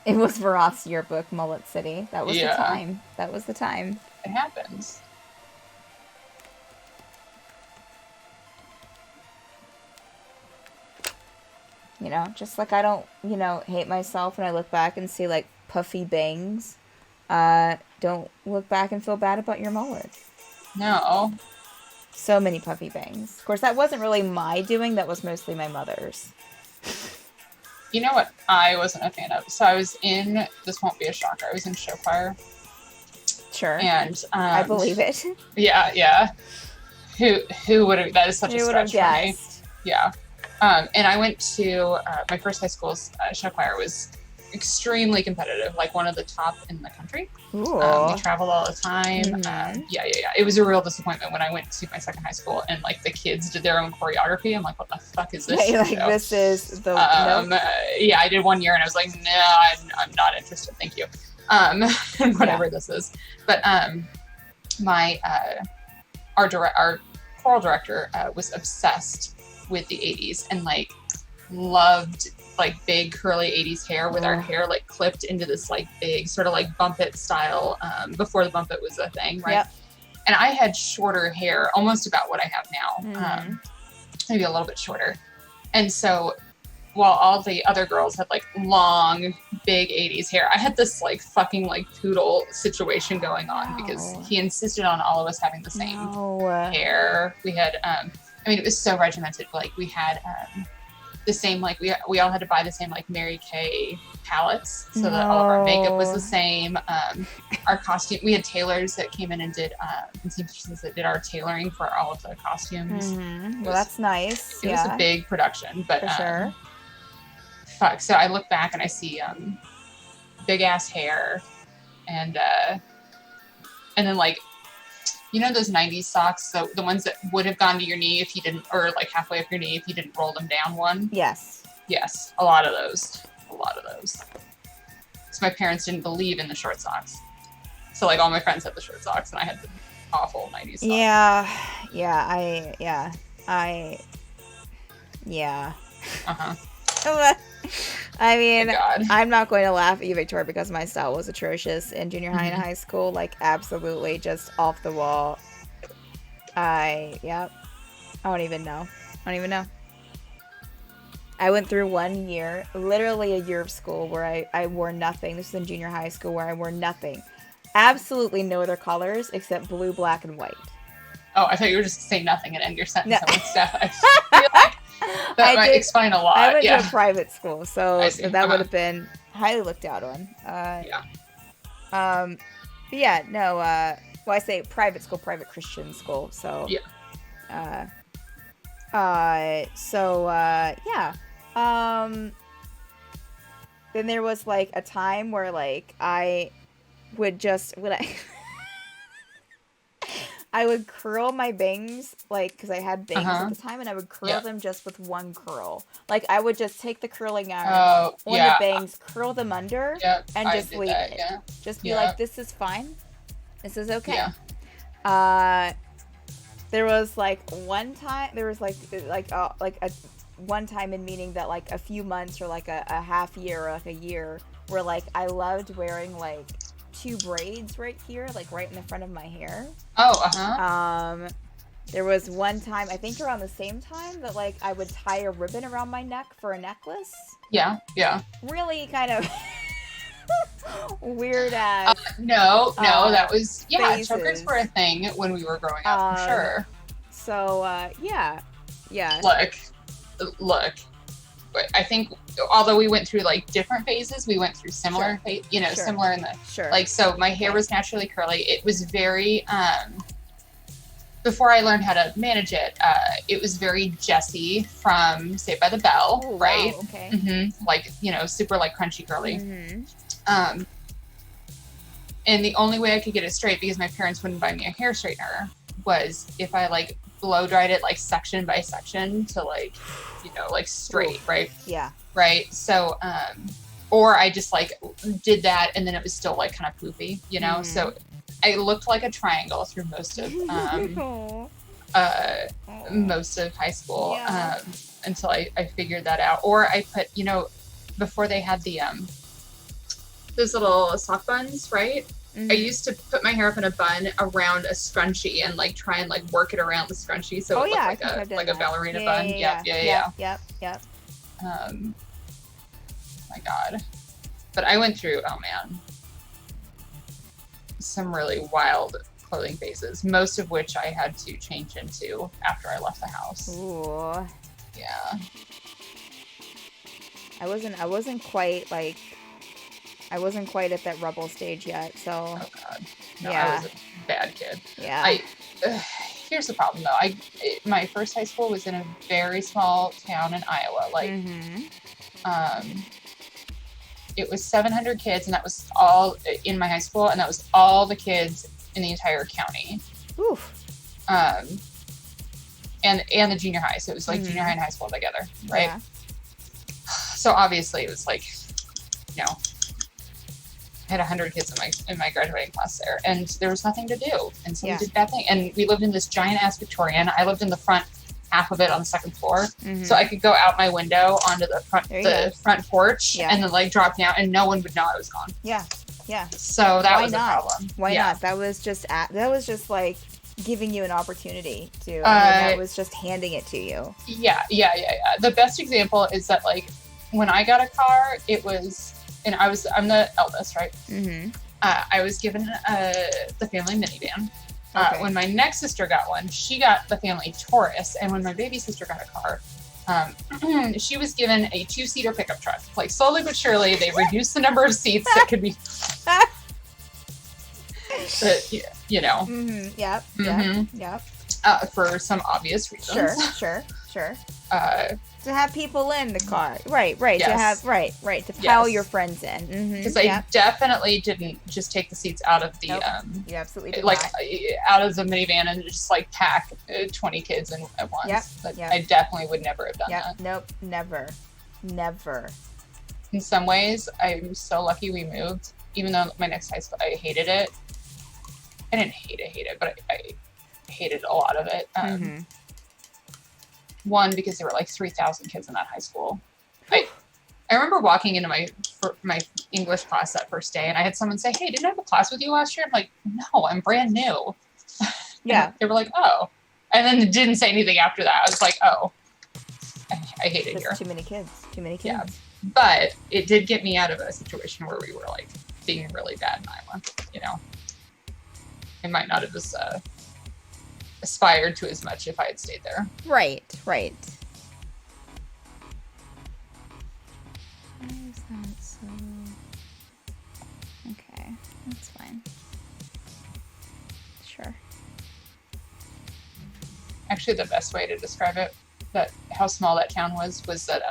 A: It was Varoth's yearbook, Mullet City. That was the time. That was the time.
B: It happens.
A: You know, just like I don't, hate myself when I look back and see, like, puffy bangs. Don't look back and feel bad about your mullet.
B: No.
A: So many puffy bangs. Of course, that wasn't really my doing. That was mostly my mother's.
B: You know what I wasn't a fan of? So I was in, this won't be a shocker, I was in show choir.
A: Sure.
B: And
A: I believe it.
B: Yeah. Who would have, that is such a stretch for me. Yeah. And I went to, my first high school's show choir was extremely competitive, like one of the top in the country.
A: Ooh.
B: We traveled all the time.
A: Mm-hmm.
B: Yeah. It was a real disappointment when I went to my second high school and like the kids did their own choreography. I'm like, what the fuck is this?
A: This is the
B: yeah, I did 1 year and I was like, no, I'm not interested. Thank you. Whatever this is. But my our choral director was obsessed with the 80s and like loved like big curly 80s hair with our hair like clipped into this like big sort of like bump it style before the bump it was a thing, right?
A: Yep.
B: And I had shorter hair, almost about what I have now, maybe a little bit shorter. And so while all the other girls had like long big 80s hair, I had this like fucking like poodle situation going on because he insisted on all of us having the same hair. We had it was so regimented. Like we had the same, like we all had to buy the same like Mary Kay palettes so that all of our makeup was the same. Our costume, we had tailors that came in and did seamstresses that did our tailoring for all of the costumes.
A: Well, that's nice.
B: It was a big production, but
A: for sure.
B: Fuck. So I look back and I see big ass hair and then like, you know those 90s socks, so the ones that would have gone to your knee if you didn't, or like halfway up your knee if you didn't roll them down one?
A: Yes.
B: Yes, a lot of those. So my parents didn't believe in the short socks. So like all my friends had the short socks and I had the awful 90s socks.
A: Yeah.
B: Uh-huh.
A: I mean, I'm not going to laugh at you, Victoria, because my style was atrocious in junior high and high school. Like, absolutely just off the wall. I don't even know. I went through 1 year, literally a year of school where I wore nothing. This was in junior high school where I wore nothing. Absolutely no other colors except blue, black, and white.
B: Oh, I thought you were just saying nothing and end your sentence with Steph. I feel like that might explain a lot.
A: I went to a private school, so that would have been highly looked out on. Well, I say private school, private Christian school, so.
B: Yeah.
A: Then there was like a time where like I would I would curl my bangs, like, because I had bangs at the time, and I would curl them just with one curl. Like, I would just take the curling iron on the bangs, curl them under, and just leave it. Yeah. Just be like, this is fine. This is okay. Yeah. There was, like, one time, one time in meaning that, like, a few months or, like, a half year or, like, a year where, like, I loved wearing, like, 2 braids right here, like right in the front of my hair. There was one time, I think around the same time, that like I would tie a ribbon around my neck for a necklace.
B: Yeah.
A: Really kind of weird ass.
B: No, that was chokers were a thing when we were growing up, for sure.
A: So yeah.
B: Like look, I think although we went through like different phases, we went through similar, similar in the like. So my hair was naturally curly. It was very before I learned how to manage it. It was very Jessie from Saved by the Bell, right?
A: Wow, okay.
B: Mm-hmm. Like super like crunchy curly.
A: Mm-hmm.
B: And the only way I could get it straight, because my parents wouldn't buy me a hair straightener, was if I like blow dried it like section by section to like like straight. Ooh. Right?
A: Yeah.
B: Right. So or I just like did that and then it was still like kind of poofy, so I looked like a triangle through most of most of high school.
A: Yeah.
B: Until I figured that out. Or I put before they had the those little sock buns, right? Mm-hmm. I used to put my hair up in a bun around a scrunchie and like try and like work it around the scrunchie so it looked like a ballerina bun. Yep. My God. But I went through, some really wild clothing phases, most of which I had to change into after I left the house.
A: Ooh.
B: Yeah.
A: I wasn't quite at that rebel stage yet, so.
B: Oh God. No, I was a bad kid.
A: Yeah.
B: Here's the problem though. My first high school was in a very small town in Iowa. Like, it was 700 kids, and that was all in my high school, and that was all the kids in the entire county.
A: Oof.
B: And the junior high, so it was like junior high and high school together, right? Yeah. So obviously it was like, I had 100 kids in my graduating class there, and there was nothing to do, and so we did that thing. And we lived in this giant ass Victorian. I lived in the front half of it on the second floor, so I could go out my window onto the front porch and then like drop down, and no one would know I was gone.
A: Yeah.
B: So that was a problem.
A: Why not? That was just like giving you an opportunity to. That was just handing it to you. Yeah.
B: The best example is that like when I got a car, it was. And I'm the eldest, right? Mm-hmm. I was given the family minivan. When my next sister got one, she got the family Taurus. And when my baby sister got a car, she was given a 2-seater pickup truck. Like slowly but surely, they reduced the number of seats that could be.
A: Mm-hmm. Yep.
B: For some obvious reasons.
A: Sure. To have people in the car, right? Yes. To have to pile your friends in.
B: Because I definitely didn't just take the seats out of the
A: you absolutely did
B: like
A: not.
B: Out of the minivan and just like pack 20 kids in at once. I definitely would never have done that.
A: Nope, never.
B: In some ways, I'm so lucky we moved. Even though my next high school, I hated it. I didn't hate it, but I hated a lot of it. One, because there were like 3,000 kids in that high school. I remember walking into my English class that first day, and I had someone say, "Hey, didn't I have a class with you last year?" I'm like, "No, I'm brand new." Yeah. They were like, "Oh," and then didn't say anything after that. I was like, "Oh, I hate it here."
A: Too many kids.
B: Yeah, but it did get me out of a situation where we were like being really bad in Iowa. I might not have just aspired to as much if I had stayed there.
A: Right. Why is that so? Okay, that's fine. Sure.
B: Actually, the best way to describe it, how small that town was that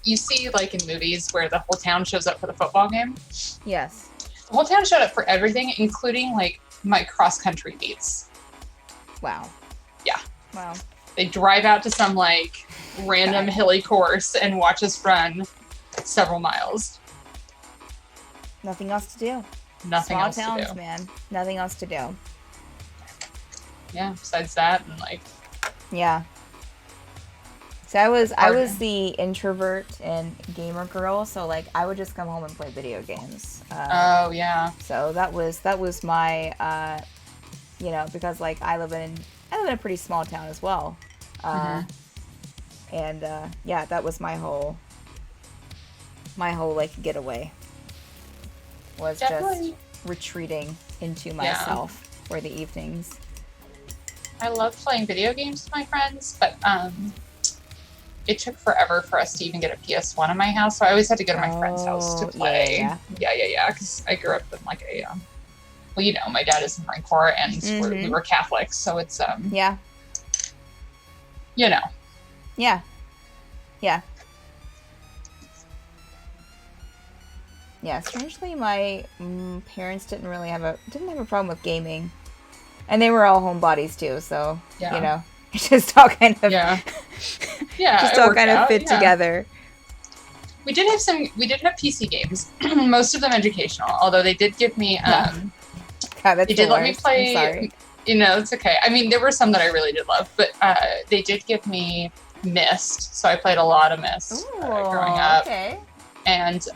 B: you see like in movies where the whole town shows up for the football game?
A: Yes.
B: The whole town showed up for everything, including like my cross-country meets.
A: Wow.
B: Yeah.
A: Wow.
B: They drive out to some like random hilly course and watch us run several miles.
A: Nothing else to do.
B: Small
A: towns, man. Nothing else to do.
B: Yeah, besides that and like.
A: Yeah. So I was the introvert and gamer girl, so like I would just come home and play video games.
B: Oh yeah.
A: So that was my because like I live in a pretty small town as well. And that was my whole like getaway. Was definitely just retreating into myself for the evenings.
B: I love playing video games with my friends, but it took forever for us to even get a PS1 in my house, so I always had to go to my friend's house to play. Yeah. Because I grew up in like a, well, you know, my dad is in the Marine Corps, and we were Catholics, so it's you know.
A: Yeah. Strangely, my parents didn't have a problem with gaming, and they were all homebodies too. So you know, it just all kind of just all kind of fit together.
B: We did have PC games, most of them educational. Although they did give me,
A: God, that's
B: they did let me play.
A: I'm sorry.
B: You know, it's okay. I mean, there were some that I really did love, but they did give me Myst, so I played a lot of Myst growing up.
A: Okay.
B: And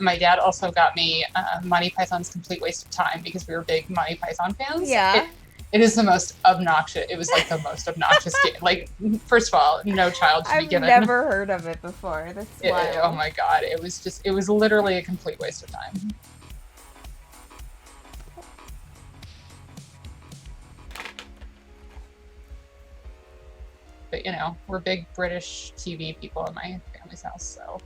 B: my dad also got me Monty Python's Complete Waste of Time, because we were big Monty Python fans.
A: Yeah.
B: It is the most obnoxious. It was like the most obnoxious game. Like, first of all, no child should be given.
A: I've never heard of it before. That's wild.
B: Oh my God. It was literally a complete waste of time. But, you know, we're big British TV people in my family's house, so.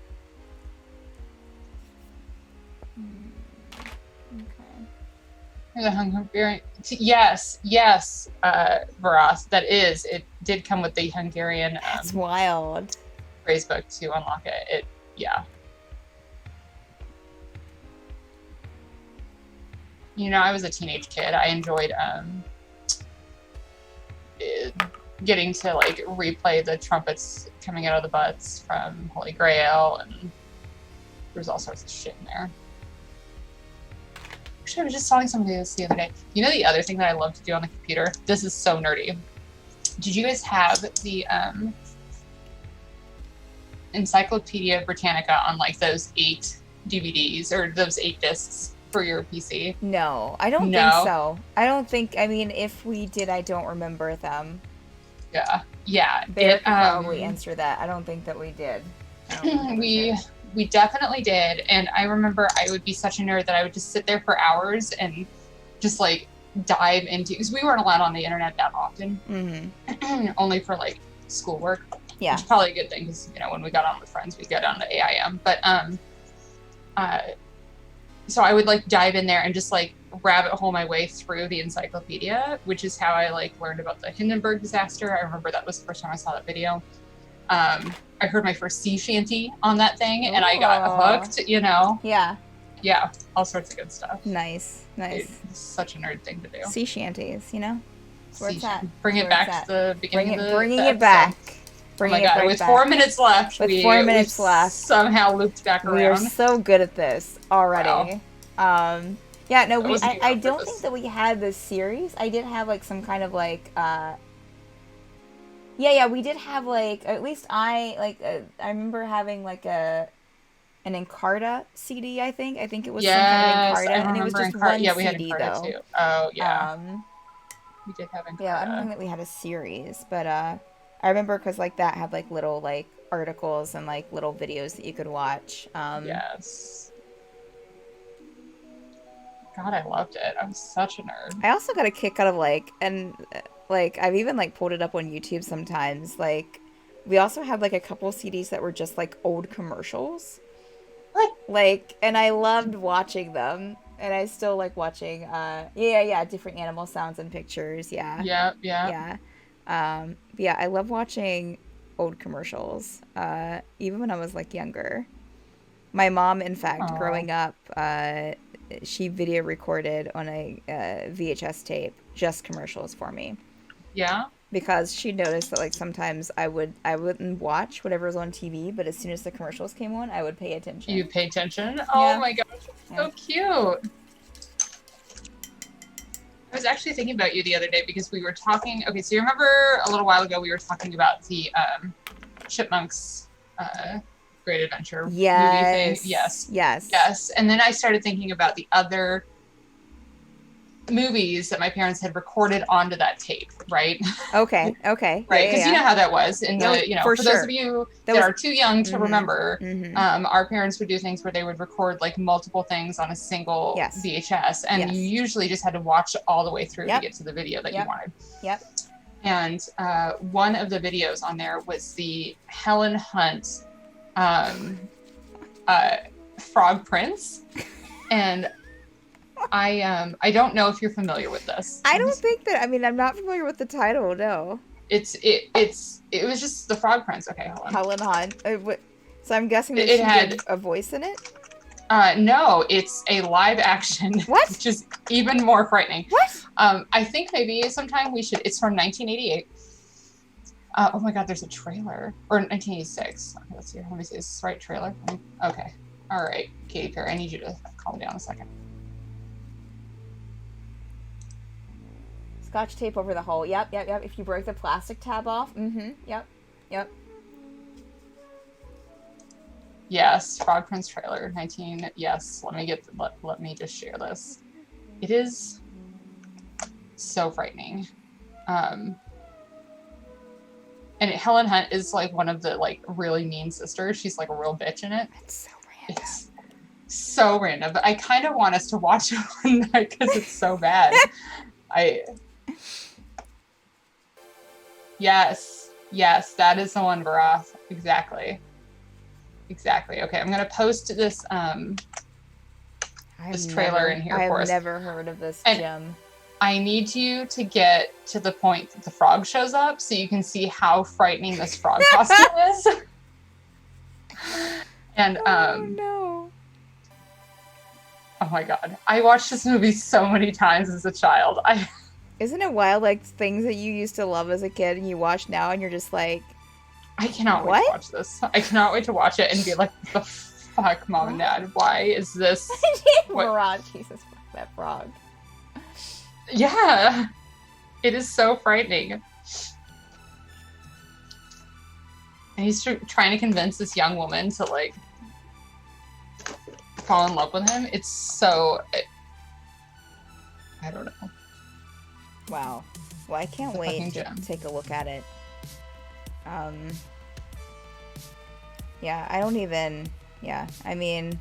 B: The Hungarian, yes, Varas. That is, it did come with the Hungarian.
A: That's wild.
B: Phrase book to unlock it. Yeah. You know, I was a teenage kid. I enjoyed getting to like replay the trumpets coming out of the butts from Holy Grail, and there's all sorts of shit in there. Actually, I was just telling somebody this the other day. You know, the other thing that I love to do on the computer? This is so nerdy. Did you guys have the Encyclopedia Britannica on like those 8 DVDs or those 8 discs for your PC?
A: No, I don't think so. I don't think, I mean, if we did, I don't remember them.
B: Yeah.
A: They could probably answer that. I don't think that we did.
B: We definitely did, and I remember I would be such a nerd that I would just sit there for hours and just like dive into, because we weren't allowed on the internet that often, only for like schoolwork.
A: Yeah,
B: which is probably a good thing, because you know, when we got on with friends, we'd get on the AIM. But so I would like dive in there and just like rabbit hole my way through the encyclopedia, which is how I like learned about the Hindenburg disaster. I remember that was the first time I saw that video. I heard my first sea shanty on that thing, and I got hooked, you know?
A: Yeah,
B: all sorts of good stuff.
A: Nice.
B: It's such a nerd thing to do.
A: Sea shanties, you know? Where's that?
B: Bring it back to the beginning of the
A: Bringing it back.
B: Oh my God, with 4 minutes left, we somehow looped back around.
A: We are so good at this already. Wow. I don't think that we had this series. I did have like some kind of like we did have like, at least I remember having like an Encarta CD. I think it was some kind of Encarta, and it was just one
B: we had
A: CD
B: Encarta
A: though.
B: Too. Oh yeah, we did have Encarta.
A: Yeah, I don't think that we had a series, but I remember because like that had like little like articles and like little videos that you could watch.
B: Yes. God, I loved it. I was such a nerd.
A: I also got a kick out of like I've even like pulled it up on YouTube sometimes. Like we also had like a couple CDs that were just like old commercials.
B: What?
A: Like, and I loved watching them, and I still like watching different animal sounds and pictures. Yeah, I love watching old commercials. Even when I was like younger. My mom, in fact, growing up, she video recorded on a VHS tape just commercials for me.
B: Yeah.
A: Because she noticed that like sometimes I wouldn't watch whatever was on TV, but as soon as the commercials came on, I would pay attention.
B: You pay attention? Yeah. Oh my gosh, so cute. I was actually thinking about you the other day because we were talking. Okay, so you remember a little while ago we were talking about the Chipmunks Great Adventure movie thing? Yes. And then I started thinking about the other movies that my parents had recorded onto that tape, right?
A: Okay.
B: Right, because you know how that was. And for those of you that are too young to remember, our parents would do things where they would record like multiple things on a single VHS, and you usually just had to watch all the way through to get to the video that you wanted.
A: Yep.
B: And one of the videos on there was the Helen Hunt Frog Prince. And I don't know if you're familiar with this.
A: I don't think that. I mean, I'm not familiar with the title. No.
B: It was just the Frog Prince. Okay, hold on.
A: Helen Hunt. So I'm guessing that she had a voice in it.
B: No, it's a live action.
A: What?
B: Which is even more frightening.
A: What?
B: I think maybe sometime we should. It's from 1988. Oh my God, there's a trailer. Or 1986. Okay, let's see. Let me see. Is this the right trailer? Okay. All right, Katy Perry. I need you to calm down a second.
A: Scotch tape over the hole. Yep. If you break the plastic tab off. Yep.
B: Yes, Frog Prince trailer, 19. Yes, let me just share this. It is so frightening. And Helen Hunt is like one of the like really mean sisters. She's like a real bitch in it.
A: It's so random.
B: It's so random, but I kind of want us to watch it one night because it's so bad. Yes, that is the one, Barath. Exactly. Okay, I'm gonna post this this trailer in here for us.
A: I've never heard of this, Jim.
B: I need you to get to the point that the frog shows up so you can see how frightening this frog costume is. And
A: no.
B: Oh my God, I watched this movie so many times as a child.
A: Isn't it wild, like things that you used to love as a kid and you watch now and you're just like,
B: I cannot wait to watch this. I cannot wait to watch it and be like, the fuck, Mom and Dad, why is this?
A: Mirage, Jesus, that frog.
B: Yeah, it is so frightening. And he's trying to convince this young woman to like fall in love with him. It's so, I don't know.
A: Wow. Well, I can't wait to take a look at it. Yeah, I don't even, I mean,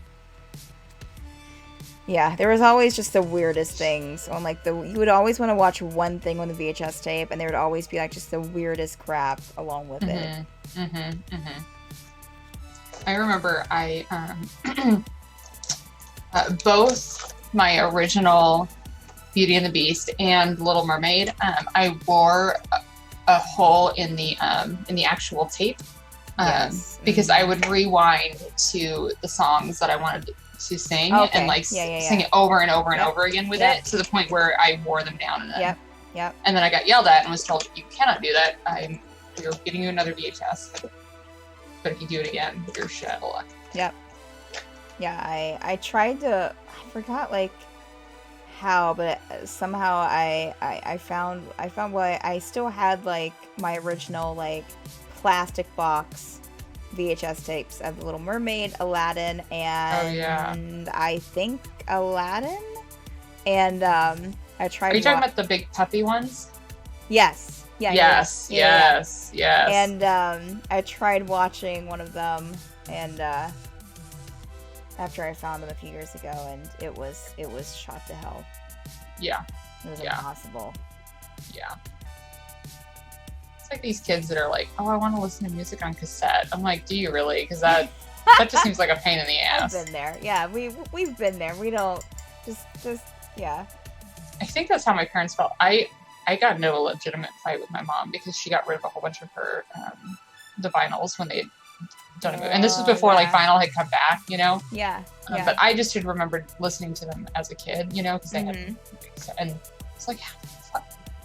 A: there was always just the weirdest things on like you would always want to watch one thing on the VHS tape and there would always be like just the weirdest crap along with it.
B: I remember both my original Beauty and the Beast and Little Mermaid, I wore a hole in the actual tape because I would rewind to the songs that I wanted to sing and like sing it over and over and over again with it to the point where I wore them down. And then, and then I got yelled at and was told, you cannot do that. We're getting you another VHS. But if you do it again, you're shit out of luck.
A: Yep. Yeah, I tried to, I forgot like how, but somehow I found what I still had like my original like plastic box VHS tapes of The Little Mermaid, Aladdin, and I think Aladdin, and I tried.
B: Are you talking about the big puppy ones?
A: Yes.
B: Yes.
A: And I tried watching one of them, and after I found them a few years ago, and it was shot to hell.
B: Yeah.
A: It was impossible.
B: Yeah. It's like these kids that are like, oh, I want to listen to music on cassette. I'm like, do you really? Because that just seems like a pain in the ass.
A: I've been there. Yeah, we've been there. We don't just yeah.
B: I think that's how my parents felt. I got into a legitimate fight with my mom because she got rid of a whole bunch of her the vinyls when they done a movie. And this was before like vinyl had come back, you know?
A: Yeah.
B: But I just had remembered listening to them as a kid, you know, because they had, and it's like,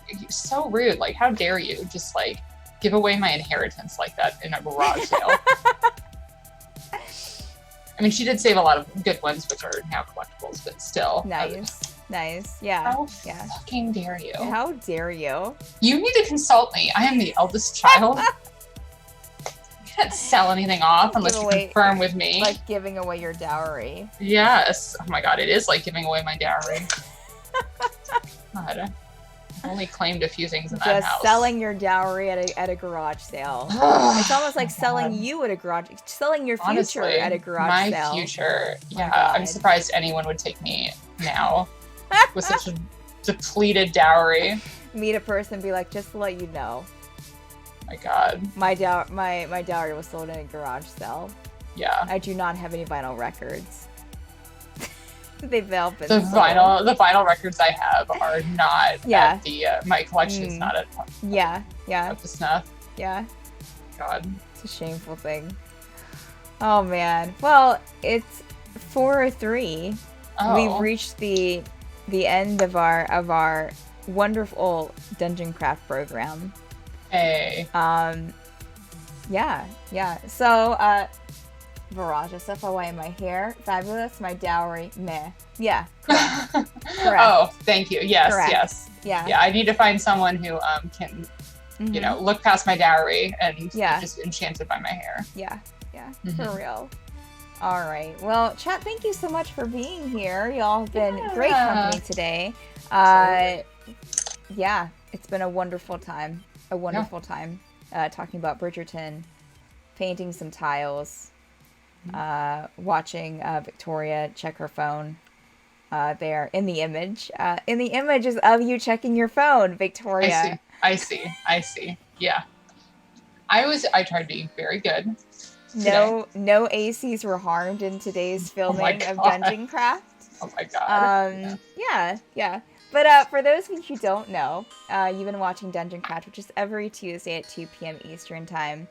B: you're so rude. Like, how dare you just like give away my inheritance like that in a garage sale? I mean, she did save a lot of good ones, which are now collectibles, but still.
A: Nice. Yeah.
B: How fucking dare you?
A: How dare you?
B: You need to consult me. I am the eldest child. You can't sell anything off unless you confirm with me.
A: Like giving away your dowry.
B: Yes. Oh my God, it is like giving away my dowry. God. I've only claimed a few things in that house.
A: Just selling your dowry at a garage sale. It's almost like selling you at a garage, selling your future
B: Honestly,
A: at a garage sale.
B: My future. Yeah, I'm surprised anyone would take me now with such a depleted dowry.
A: meet a person, be like, just to let you know.
B: My God.
A: My dowry was sold in a garage sale.
B: Yeah.
A: I do not have any vinyl records. They've all been
B: the
A: sold.
B: vinyl records I have are not at the my collection is not at up to snuff.
A: Yeah.
B: God.
A: It's a shameful thing. Oh man. Well, it's 4:03. We've reached the end of our wonderful Dungeon Craft program.
B: Hey.
A: Yeah. So, Viraja, stuff away in my hair, fabulous. My dowry, meh. Yeah, correct.
B: Oh, thank you. Yes,
A: correct.
B: Yes.
A: Yeah.
B: Yeah, I need to find someone who can, you know, look past my dowry and just enchanted by my hair.
A: Yeah, for real. All right. Well, chat, thank you so much for being here. Y'all have been great company today. Yeah, it's been a wonderful time. Time talking about Bridgerton, painting some tiles, watching Victoria check her phone there in the image. In the images of you checking your phone, Victoria.
B: I see. Yeah. I tried being very good.
A: No ACs were harmed in today's filming of Dungeon Craft.
B: Oh my God.
A: Yeah. But for those of you who don't know, you've been watching Dungeon Craft, which is every Tuesday at 2 p.m. Eastern Time.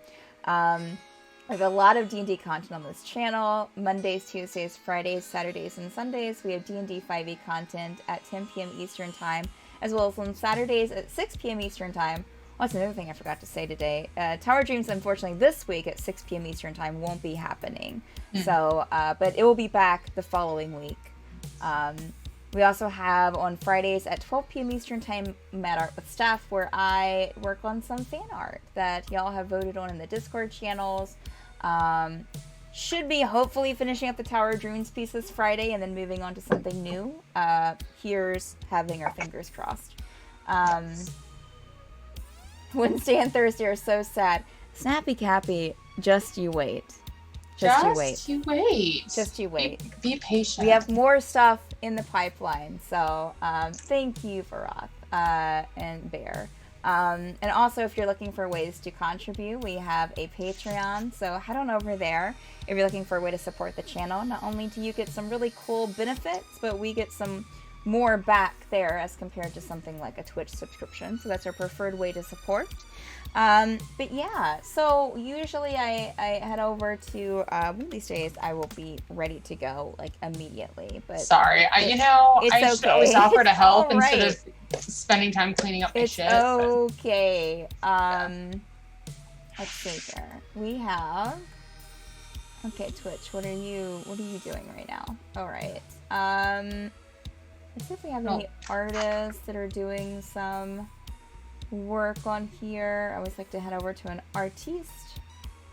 A: There's a lot of D&D content on this channel. Mondays, Tuesdays, Fridays, Saturdays, and Sundays. We have D&D 5e content at 10 p.m. Eastern Time, as well as on Saturdays at 6 p.m. Eastern Time. Well, that's another thing I forgot to say today. Tower Dreams, unfortunately, this week at 6 p.m. Eastern Time won't be happening. So, but it will be back the following week. We also have on Fridays at 12 p.m. Eastern Time, Mad Art with Steph, where I work on some fan art that y'all have voted on in the Discord channels. Should be hopefully finishing up the Tower of Dreams piece this Friday and then moving on to something new. Here's having our fingers crossed. Wednesday and Thursday are so sad. Snappy Cappy, just you wait. Just you wait.
B: Be patient.
A: We have more stuff in the pipeline. So thank you, Faroth and Bear. And also, if you're looking for ways to contribute, we have a Patreon. So head on over there if you're looking for a way to support the channel. Not only do you get some really cool benefits, but we get some more back there as compared to something like a Twitch subscription. So that's our preferred way to support. But yeah, so usually I head over to one of these days I will be ready to go like immediately. But
B: sorry, I just always offer to help instead of spending time cleaning up my shit.
A: Okay. Let's see here. We have. Okay, Twitch. What are you doing right now? All right. Let's see if we have any artists that are doing some work on here. I always like to head over to an artiste.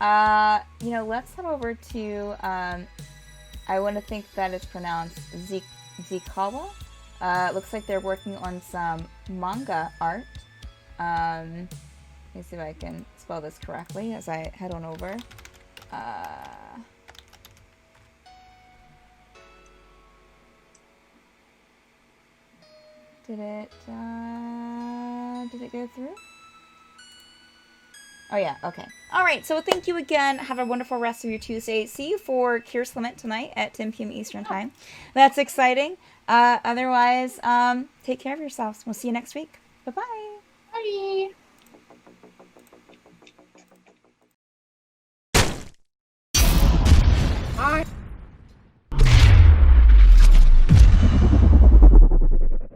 A: Let's head over to, I want to think that it's pronounced Zikawa. Looks like they're working on some manga art. Let me see if I can spell this correctly as I head on over. Did it go through? Oh yeah, okay. All right, so thank you again. Have a wonderful rest of your Tuesday. See you for Curious Lament tonight at 10 p.m. Eastern Time. That's exciting. Otherwise, take care of yourselves. We'll see you next week. Bye-bye.
B: Bye.